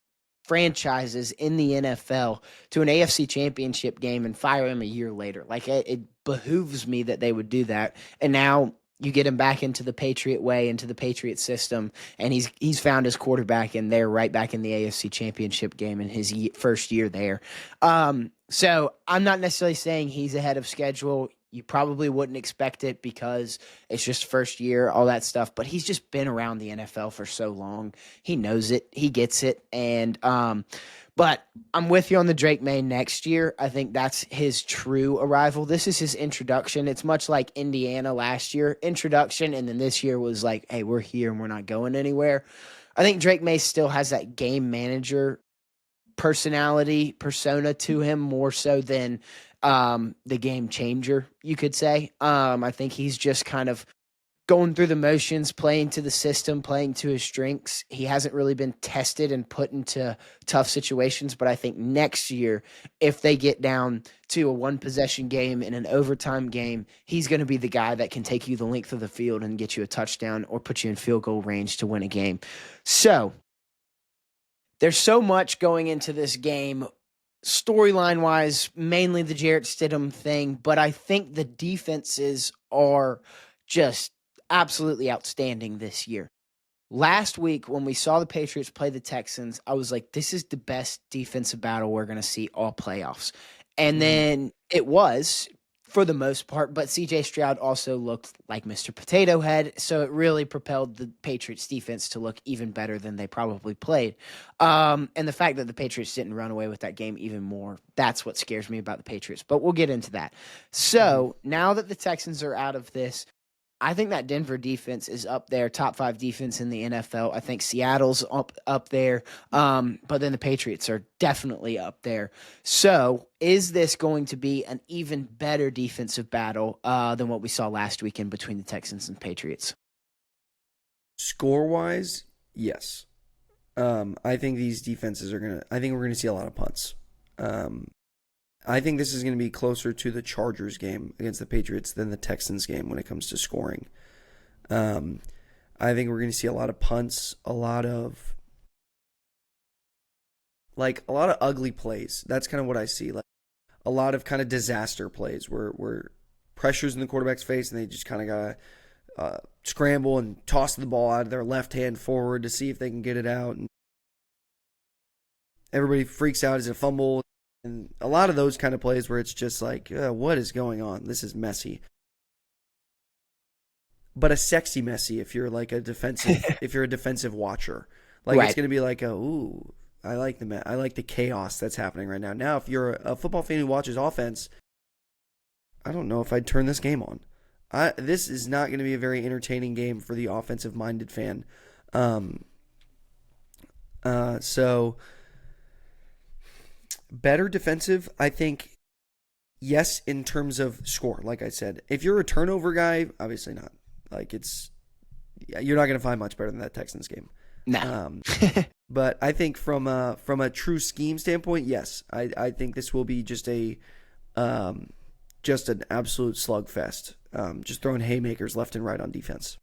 franchises in the NFL, to an AFC Championship game and fire him a year later? Like, it behooves me that they would do that. And now You get him back into the Patriot way, into the Patriot system, and he's found his quarterback, and they're right back in the AFC Championship game in his first year there. So I'm not necessarily saying he's ahead of schedule. You probably wouldn't expect it because it's just first year, all that stuff. But he's just been around the NFL for so long. He knows it. He gets it. And but I'm with you on the Drake May next year. I think that's his true arrival. This is his introduction. It's much like Indiana last year. Introduction, and then this year was like, hey, we're here and we're not going anywhere. I think Drake May still has that game manager persona to him more so than the game changer, you could say. I think he's just kind of going through the motions, playing to the system, playing to his strengths. He hasn't really been tested and put into tough situations, but I think next year, if they get down to a one-possession game in an overtime game, he's going to be the guy that can take you the length of the field and get you a touchdown or put you in field goal range to win a game. So there's so much going into this game, storyline-wise, mainly the Jarrett Stidham thing, but I think the defenses are just absolutely outstanding this year. Last week, when we saw the Patriots play the Texans, I was like, this is the best defensive battle we're going to see all playoffs. And then it was, for the most part, but C.J. Stroud also looked like Mr. Potato Head, so it really propelled the Patriots defense to look even better than they probably played. And the fact that the Patriots didn't run away with that game even more, that's what scares me about the Patriots, but we'll get into that. So now that the Texans are out of this, I think that Denver defense is up there, top 5 defense in the NFL. I think Seattle's up there, but then the Patriots are definitely up there. So is this going to be an even better defensive battle than what we saw last weekend between the Texans and Patriots? Score-wise, yes. I think these defenses I think we're going to see a lot of punts. I think this is going to be closer to the Chargers game against the Patriots than the Texans game when it comes to scoring. I think we're going to see a lot of punts, a lot of ugly plays. That's kind of what I see. Like a lot of kind of disaster plays where pressure's in the quarterback's face and they just kind of got to scramble and toss the ball out of their left hand forward to see if they can get it out. And everybody freaks out as a fumble. And a lot of those kind of plays where it's just like, what is going on? This is messy. But a sexy messy if you're like a defensive watcher. Like right. It's going to be like, I like the chaos that's happening right now. Now, if you're a football fan who watches offense, I don't know if I'd turn this game on. This is not going to be a very entertaining game for the offensive-minded fan. So better defensive, I think, yes, in terms of score, like I said. If you're a turnover guy, obviously not. Like you're not going to find much better than that Texans game. No. But I think from a true scheme standpoint, yes, I think this will be just an absolute slugfest. Just throwing haymakers left and right on defense.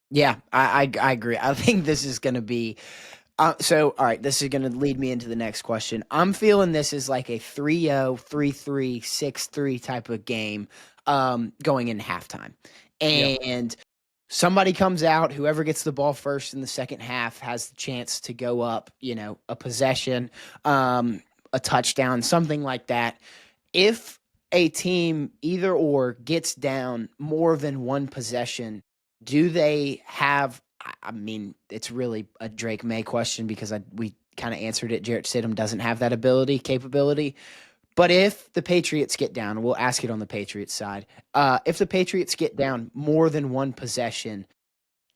Yeah, I agree. I think this is going to be. So, all right, this is going to lead me into the next question. I'm feeling this is like a 3-0, 3-3, 6-3 type of game going into halftime. And somebody comes out, whoever gets the ball first in the second half has the chance to go up, a possession, a touchdown, something like that. If a team either or gets down more than one possession, do they have – I mean, it's really a Drake May question because we kind of answered it. Jarrett Stidham doesn't have that capability. But if the Patriots get down, we'll ask it on the Patriots side. If the Patriots get down more than one possession,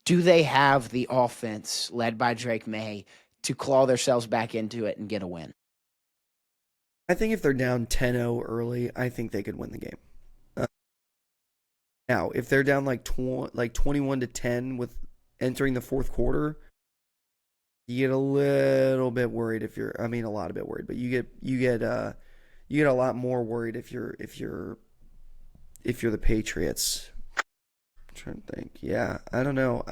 do they have the offense led by Drake May to claw themselves back into it and get a win? I think if they're down 10-0 early, I think they could win the game. Now, if they're down like 21-10 with entering the fourth quarter, you get a little bit worried a lot of bit worried, but you get a lot more worried if you're the Patriots. I'm trying to think. Yeah, I don't know.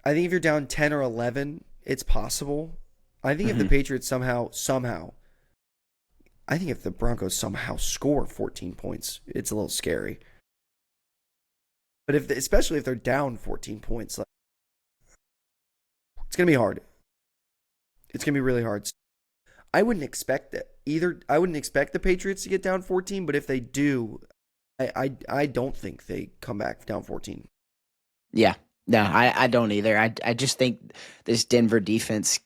I think if you're down 10 or 11, it's possible. I think if the Patriots somehow, I think if the Broncos somehow score 14 points, it's a little scary. But especially if they're down 14 points, like, it's gonna be hard. It's gonna be really hard. I wouldn't expect that either. I wouldn't expect the Patriots to get down 14, but if they do, I don't think they come back down 14. Yeah. No, I don't either. I just think this Denver defense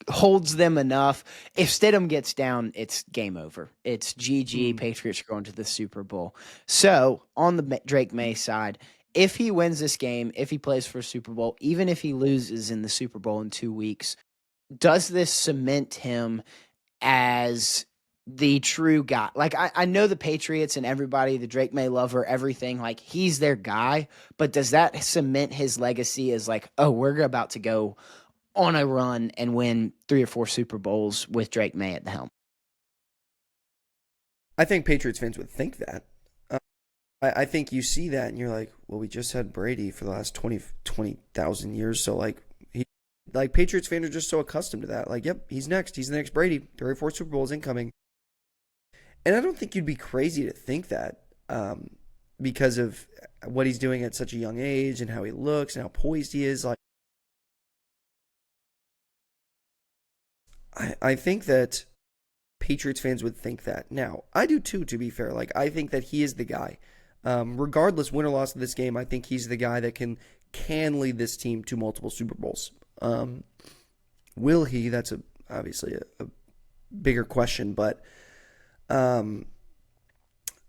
holds them enough. If Stidham gets down, it's game over. It's GG. Patriots are going to the Super Bowl. So on the Drake May side, if he wins this game, if he plays for a Super Bowl, even if he loses in the Super Bowl in 2 weeks, does this cement him as the true guy? Like, I know the Patriots and everybody, the Drake May lover, everything, like, he's their guy, but does that cement his legacy as like, oh, we're about to go on a run and win 3 or 4 Super Bowls with Drake May at the helm? I think Patriots fans would think that. I think you see that and you're like, well, we just had Brady for the last 20,000 years. So, like, Patriots fans are just so accustomed to that. Like, yep, he's next. He's the next Brady. 3 or 4 Super Bowls incoming. And I don't think you'd be crazy to think that because of what he's doing at such a young age and how he looks and how poised he is. Like, I think that Patriots fans would think that. Now, I do too, to be fair. Like, I think that he is the guy. Regardless, win or loss of this game, I think he's the guy that can lead this team to multiple Super Bowls. Will he? That's obviously a bigger question, but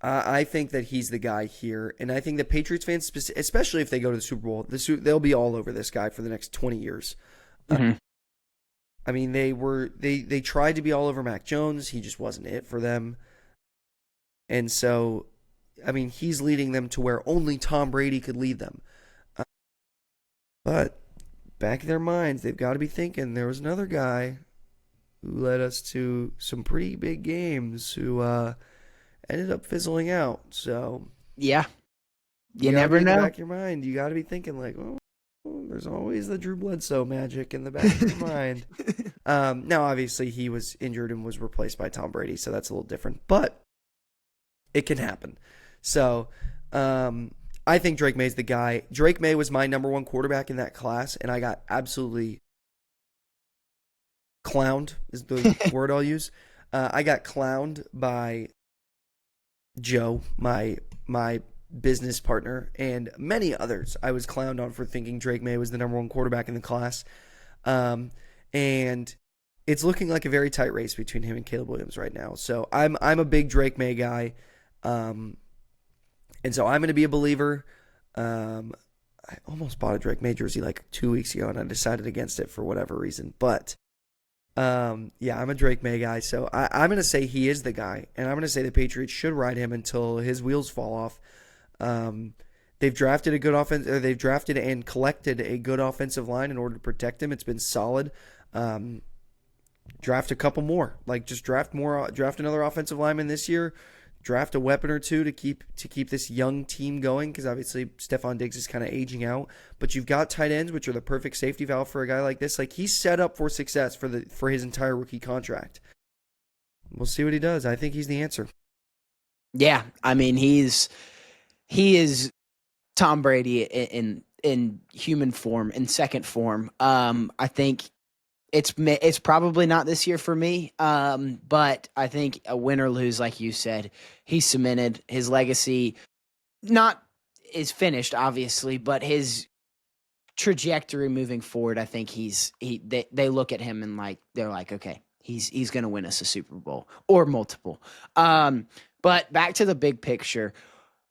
I think that he's the guy here, and I think that Patriots fans, especially if they go to the Super Bowl, they'll be all over this guy for the next 20 years. Mm-hmm. I mean, they tried to be all over Mac Jones. He just wasn't it for them. And so, I mean, he's leading them to where only Tom Brady could lead them. But back in their minds, they've got to be thinking there was another guy who led us to some pretty big games who ended up fizzling out. So, yeah, you never know. In the back of your mind, you got to be thinking like, oh, there's always the Drew Bledsoe magic in the back of your mind. Now, obviously, he was injured and was replaced by Tom Brady, so that's a little different. But it can happen. So, I think Drake May's the guy. Drake May was my number 1 quarterback in that class, and I got absolutely clowned, is the word I'll use. I got clowned by Joe, my business partner, and many others. I was clowned on for thinking Drake May was the number 1 quarterback in the class. And it's looking like a very tight race between him and Caleb Williams right now. So I'm a big Drake May guy. And so I'm going to be a believer. I almost bought a Drake May jersey like 2 weeks ago, and I decided against it for whatever reason. But, yeah, I'm a Drake May guy. So I'm going to say he is the guy, and I'm going to say the Patriots should ride him until his wheels fall off. They've drafted a good offense, or they've drafted and collected a good offensive line in order to protect him. It's been solid. Draft a couple more. Like, just draft another offensive lineman this year. Draft a weapon or two to keep this young team going, because obviously Stephon Diggs is kind of aging out. But you've got tight ends, which are the perfect safety valve for a guy like this. Like, he's set up for success for his entire rookie contract. We'll see what he does. I think he's the answer. Yeah, I mean, he is Tom Brady in human form, in second form. I think it's probably not this year for me, but I think a win or lose, like you said, he's cemented. His legacy is finished, obviously, but his trajectory moving forward, I think they look at him and they're like, okay, he's going to win us a Super Bowl or multiple. But back to the big picture.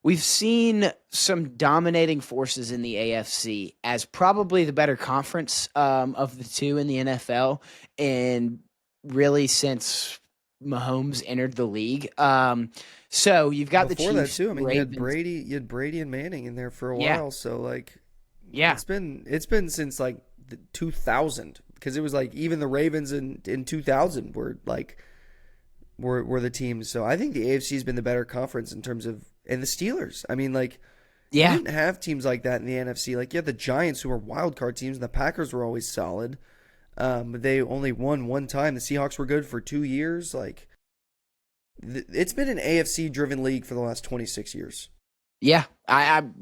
We've seen some dominating forces in the AFC as probably the better conference of the two in the NFL, and really since Mahomes entered the league. So you've got before the Chiefs. That too. I mean, Ravens. you had Brady and Manning in there for a while. So it's been since like the 2000, because it was like even the Ravens in 2000 were the teams. So I think the AFC has been the better conference in terms of. And the Steelers. I mean, you didn't have teams like that in the NFC. Like, you had the Giants, who were wild card teams, and the Packers were always solid. But they only won one time. The Seahawks were good for 2 years. It's been an AFC-driven league for the last 26 years. Yeah,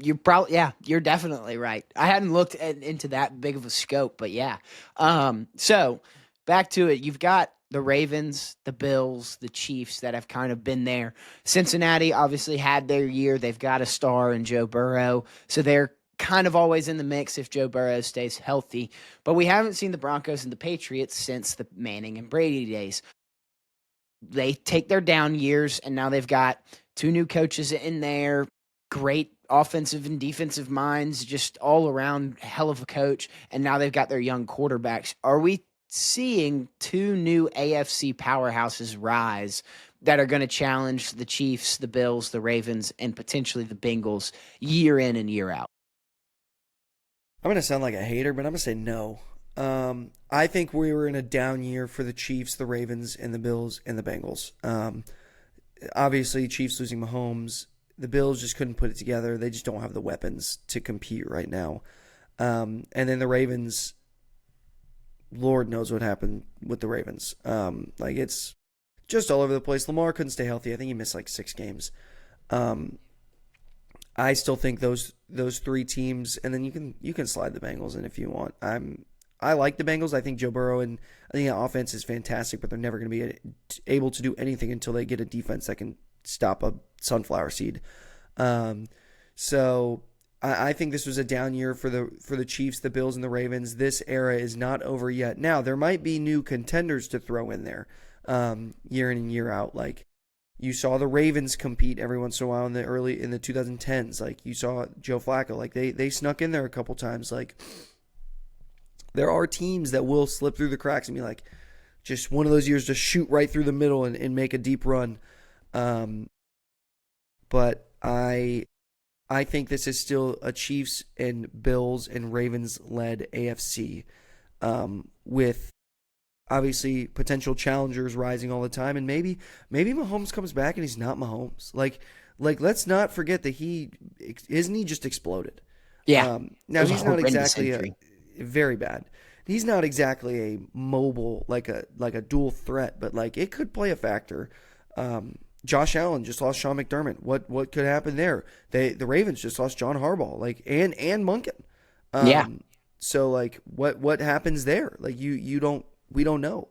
you're definitely right. I hadn't looked into that big of a scope, but yeah. So back to it. You've got the Ravens, the Bills, the Chiefs that have kind of been there. Cincinnati obviously had their year. They've got a star in Joe Burrow, so they're kind of always in the mix if Joe Burrow stays healthy. But we haven't seen the Broncos and the Patriots since the Manning and Brady days. They take their down years, and now they've got two new coaches in there, great offensive and defensive minds, just all around hell of a coach. And now they've got their young quarterbacks. Are we seeing two new AFC powerhouses rise that are going to challenge the Chiefs, the Bills, the Ravens, and potentially the Bengals year in and year out? I'm going to sound like a hater, but I'm going to say no. I think we were in a down year for the Chiefs, the Ravens, and the Bills and the Bengals. Obviously, Chiefs losing Mahomes. The Bills just couldn't put it together. They just don't have the weapons to compete right now. And then the Ravens, Lord knows what happened with the Ravens. It's just all over the place. Lamar couldn't stay healthy. I think he missed like 6 games. I still think those three teams, and then you can slide the Bengals in if you want. I like the Bengals. I think Joe Burrow and I think the offense is fantastic, but they're never going to be able to do anything until they get a defense that can stop a sunflower seed. So I think this was a down year for the Chiefs, the Bills, and the Ravens. This era is not over yet. Now there might be new contenders to throw in there, year in and year out. Like you saw the Ravens compete every once in a while in the 2010s. Like you saw Joe Flacco. Like they snuck in there a couple times. Like there are teams that will slip through the cracks and be like, just one of those years, just shoot right through the middle and make a deep run. But I think this is still a Chiefs and Bills and Ravens led AFC, with obviously potential challengers rising all the time, and maybe Mahomes comes back and he's not Mahomes. Like let's not forget that he just exploded. Yeah. Now he's not exactly very bad. He's not exactly a mobile like a dual threat, but like it could play a factor. Josh Allen just lost Sean McDermott. What could happen there? The Ravens just lost John Harbaugh, like and Munkin. Yeah. So like what happens there? Like we don't know.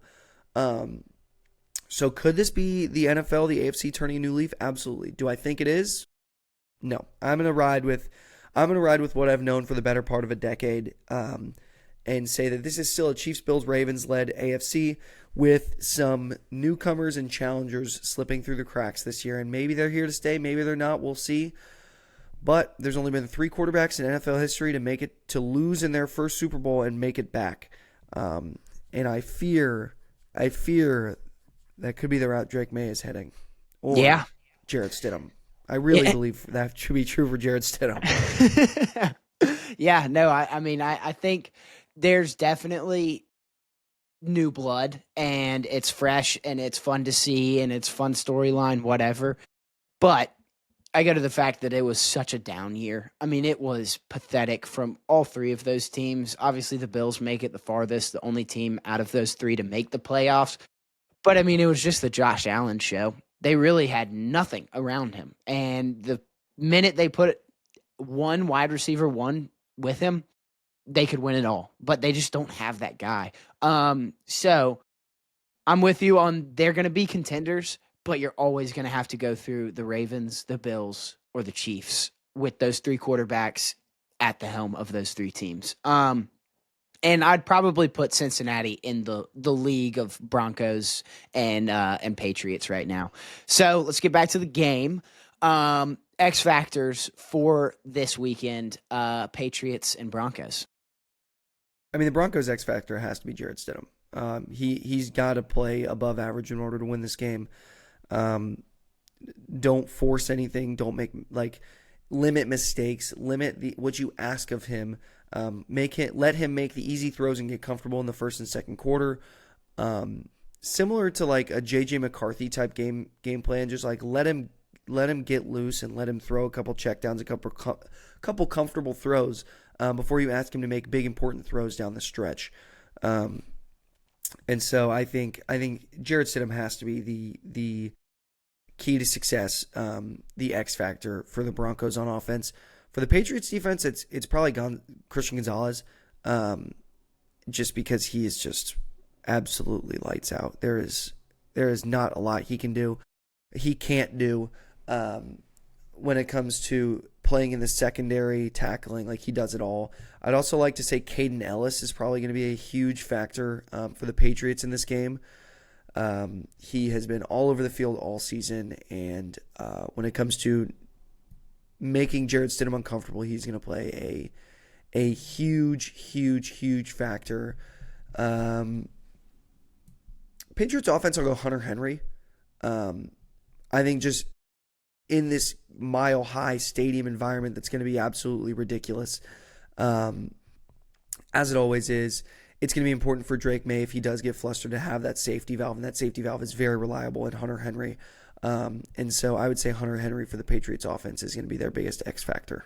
So could this be the NFL, the AFC turning a new leaf? Absolutely. Do I think it is? No. I'm gonna ride with what I've known for the better part of a decade. And say that this is still a Chiefs, Bills, Ravens led AFC with some newcomers and challengers slipping through the cracks this year. And maybe they're here to stay, maybe they're not. We'll see. But there's only been 3 quarterbacks in NFL history to lose in their first Super Bowl and make it back. And I fear that could be the route Drake May is heading. Or Jarrett Stidham. I really believe that should be true for Jarrett Stidham. Yeah, no, I mean, I think there's definitely new blood, and it's fresh, and it's fun to see, and it's fun storyline, whatever. But I go to the fact that it was such a down year. I mean, it was pathetic from all 3 of those teams. Obviously, the Bills make it the farthest, the only team out of those 3 to make the playoffs. But, I mean, it was just the Josh Allen show. They really had nothing around him. And the minute they put one wide receiver one with him, they could win it all, but they just don't have that guy. So I'm with you on they're going to be contenders, but you're always going to have to go through the Ravens, the Bills, or the Chiefs with those 3 quarterbacks at the helm of those 3 teams. And I'd probably put Cincinnati in the league of Broncos and Patriots right now. So let's get back to the game. X factors for this weekend, Patriots and Broncos. I mean, the Broncos' X factor has to be Jarrett Stidham. He's got to play above average in order to win this game. Don't force anything. Don't limit mistakes. Limit what you ask of him. Let him make the easy throws and get comfortable in the first and second quarter. Similar to like a JJ McCarthy type game plan. Just like let him get loose and let him throw a couple checkdowns, a couple comfortable throws before you ask him to make big important throws down the stretch. And so I think Jarrett Stidham has to be the key to success, the X factor for the Broncos on offense. For the Patriots defense, it's probably Christian Gonzalez, just because he is just absolutely lights out. There is not a lot he can't do when it comes to playing in the secondary, tackling. Like, he does it all. I'd also like to say Caden Ellis is probably going to be a huge factor for the Patriots in this game. He has been all over the field all season, and when it comes to making Jarrett Stidham uncomfortable, he's going to play a huge factor. Patriots offense, I'll go Hunter Henry. I think just in this mile-high stadium environment that's going to be absolutely ridiculous, as it always is, it's going to be important for Drake May, if he does get flustered, to have that safety valve, and that safety valve is very reliable in Hunter Henry. And so I would say Hunter Henry for the Patriots offense is going to be their biggest X factor.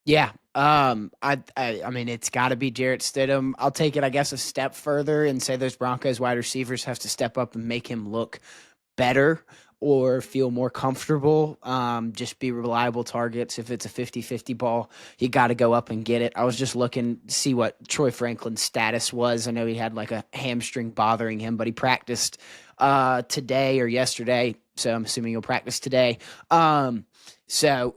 Yeah. I mean, it's got to be Jarrett Stidham. I'll take it, I guess, a step further and say those Broncos wide receivers have to step up and make him look better or feel more comfortable, just be reliable targets. If it's a 50-50 ball, you got to go up and get it. I was just looking to see what Troy Franklin's status was. I know he had like a hamstring bothering him, but he practiced today or yesterday, so I'm assuming he'll practice today. So,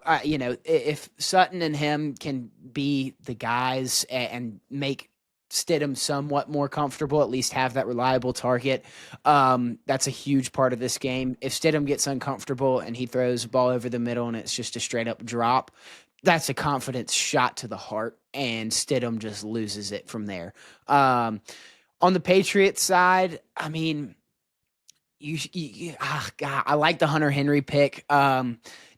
if Sutton and him can be the guys and make Stidham somewhat more comfortable, at least have that reliable target, that's a huge part of this game. If Stidham gets uncomfortable and he throws the ball over the middle and it's just a straight up drop, that's a confidence shot to the heart, and Stidham just loses it from there. On the Patriots side, I mean, I like the Hunter Henry pick.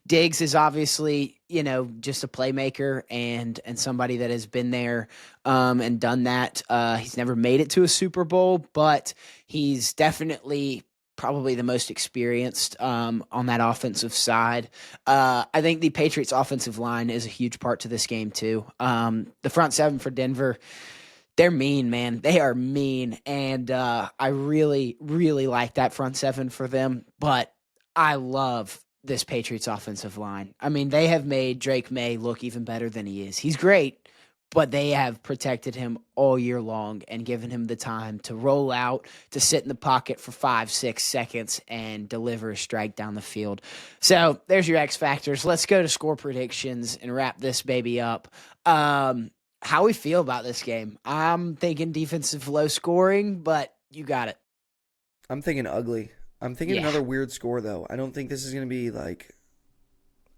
Diggs is obviously, just a playmaker and somebody that has been there and done that. He's never made it to a Super Bowl, but he's definitely probably the most experienced on that offensive side. I think the Patriots offensive line is a huge part to this game too. The front seven for Denver, they're mean, man. They are mean, and I really, really like that front seven for them, but I love this Patriots offensive line. I mean, they have made Drake May look even better than he is. He's great, but they have protected him all year long and given him the time to roll out, to sit in the pocket for 5-6 seconds and deliver a strike down the field. So there's your X factors. Let's go to score predictions and wrap this baby up. How we feel about this game? I'm thinking defensive low scoring, but you got it. I'm thinking ugly. I'm thinking another weird score, though. I don't think this is going to be like...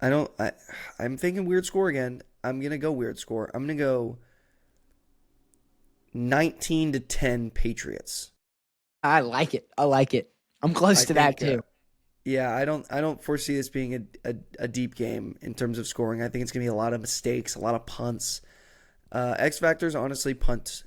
I'm thinking weird score again. I'm going to go weird score. I'm going to go 19-10 Patriots. I like it. I'm close to that, too. Yeah, I don't foresee this being a deep game in terms of scoring. I think it's going to be a lot of mistakes, a lot of punts. X factors, honestly, punt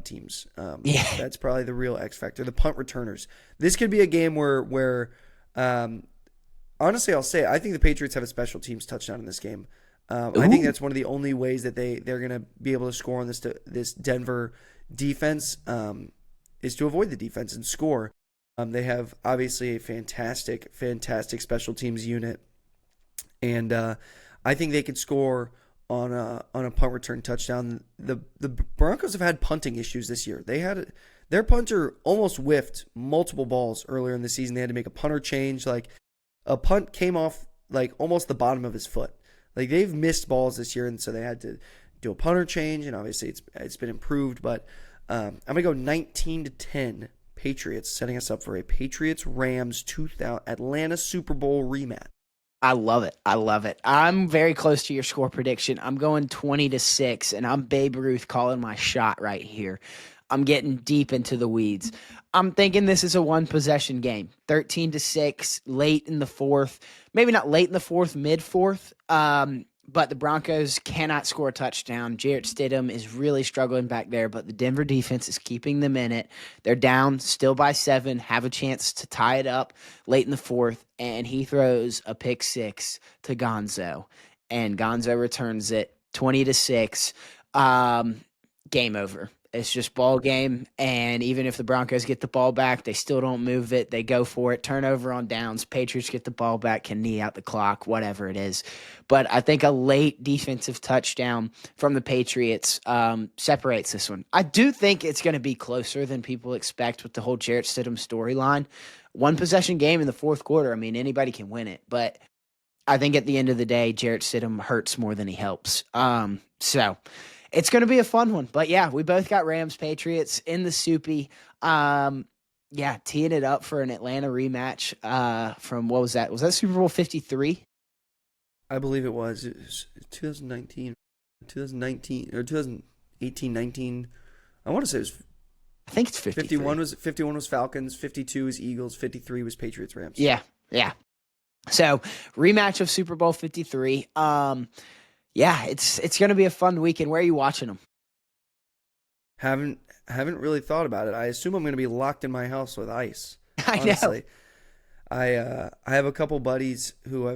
teams. That's probably the real X factor. The punt returners. This could be a game where honestly, I'll say I think the Patriots have a special teams touchdown in this game. I think that's one of the only ways that they're going to be able to score on this Denver defense, is to avoid the defense and score. They have obviously a fantastic special teams unit, and I think they could score on a punt return touchdown. The Broncos have had punting issues this year. Their punter almost whiffed multiple balls earlier in the season. They had to make a punter change. Like, a punt came off like almost the bottom of his foot. Like, they've missed balls this year, and so they had to do a punter change. And obviously it's been improved. But I'm gonna go 19-10 Patriots, setting us up for a Patriots Rams 2000 Atlanta Super Bowl rematch. I love it. I'm very close to your score prediction. I'm going 20-6, and I'm Babe Ruth calling my shot right here. I'm getting deep into the weeds. I'm thinking this is a one-possession game, 13-6, late in the fourth. Maybe not late in the fourth, mid-fourth, but the Broncos cannot score a touchdown. Jarrett Stidham is really struggling back there, but the Denver defense is keeping them in it. They're down still by 7, have a chance to tie it up late in the fourth, and he throws a pick 6 to Gonzo, and Gonzo returns it 20-6. Game over. It's just ball game, and even if the Broncos get the ball back, they still don't move it. They go for it, turnover on downs. Patriots get the ball back, can knee out the clock, whatever it is. But I think a late defensive touchdown from the Patriots separates this one. I do think it's going to be closer than people expect with the whole Jarrett Stidham storyline. One possession game in the fourth quarter. I mean, anybody can win it, but I think at the end of the day, Jarrett Stidham hurts more than he helps. So it's going to be a fun one. But yeah, we both got Rams Patriots in the soupy. Yeah, teeing it up for an Atlanta rematch from, what was that? Was that Super Bowl 53? I believe it was. It was 2019 or 2018, 19. I want to say it was. I think it's 53. 51 was Falcons, 52 was Eagles, 53 was Patriots Rams. Yeah. So rematch of Super Bowl 53. Yeah, it's going to be a fun weekend. Where are you watching them? Haven't really thought about it. I assume I'm going to be locked in my house with ice. Honestly. I have a couple buddies who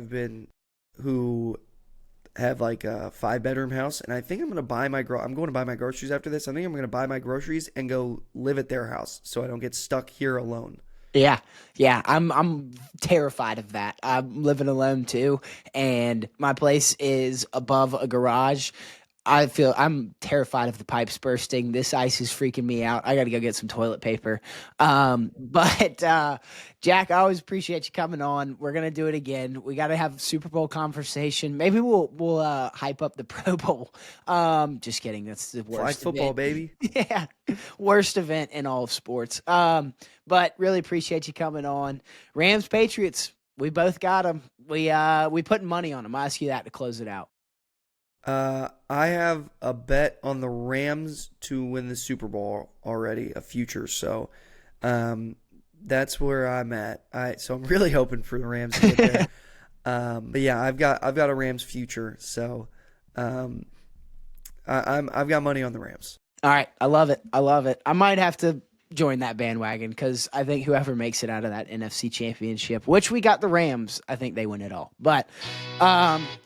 have like a 5-bedroom house, and I think I'm going to buy my groceries after this. I think I'm going to buy my groceries and go live at their house so I don't get stuck here alone. Yeah, I'm terrified of that. I'm living alone too, and my place is above a garage. I'm terrified of the pipes bursting. This ice is freaking me out. I got to go get some toilet paper. But Jack, I always appreciate you coming on. We're gonna do it again. We got to have Super Bowl conversation. Maybe we'll hype up the Pro Bowl. Just kidding. That's the worst. Flag football, event. baby. Yeah, worst event in all of sports. But really appreciate you coming on. Rams Patriots. We both got them. We put money on them. I ask you that to close it out. I have a bet on the Rams to win the Super Bowl already, a future. So, that's where I'm at. So I'm really hoping for the Rams to get there. But yeah, I've got a Rams future. So, I've got money on the Rams. All right, I love it. I might have to join that bandwagon because I think whoever makes it out of that NFC Championship, which we got the Rams, I think they win it all. But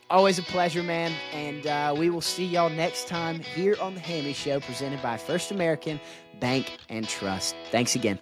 always a pleasure, man. And we will see y'all next time here on the Hammy Show, presented by First American Bank and Trust. Thanks again.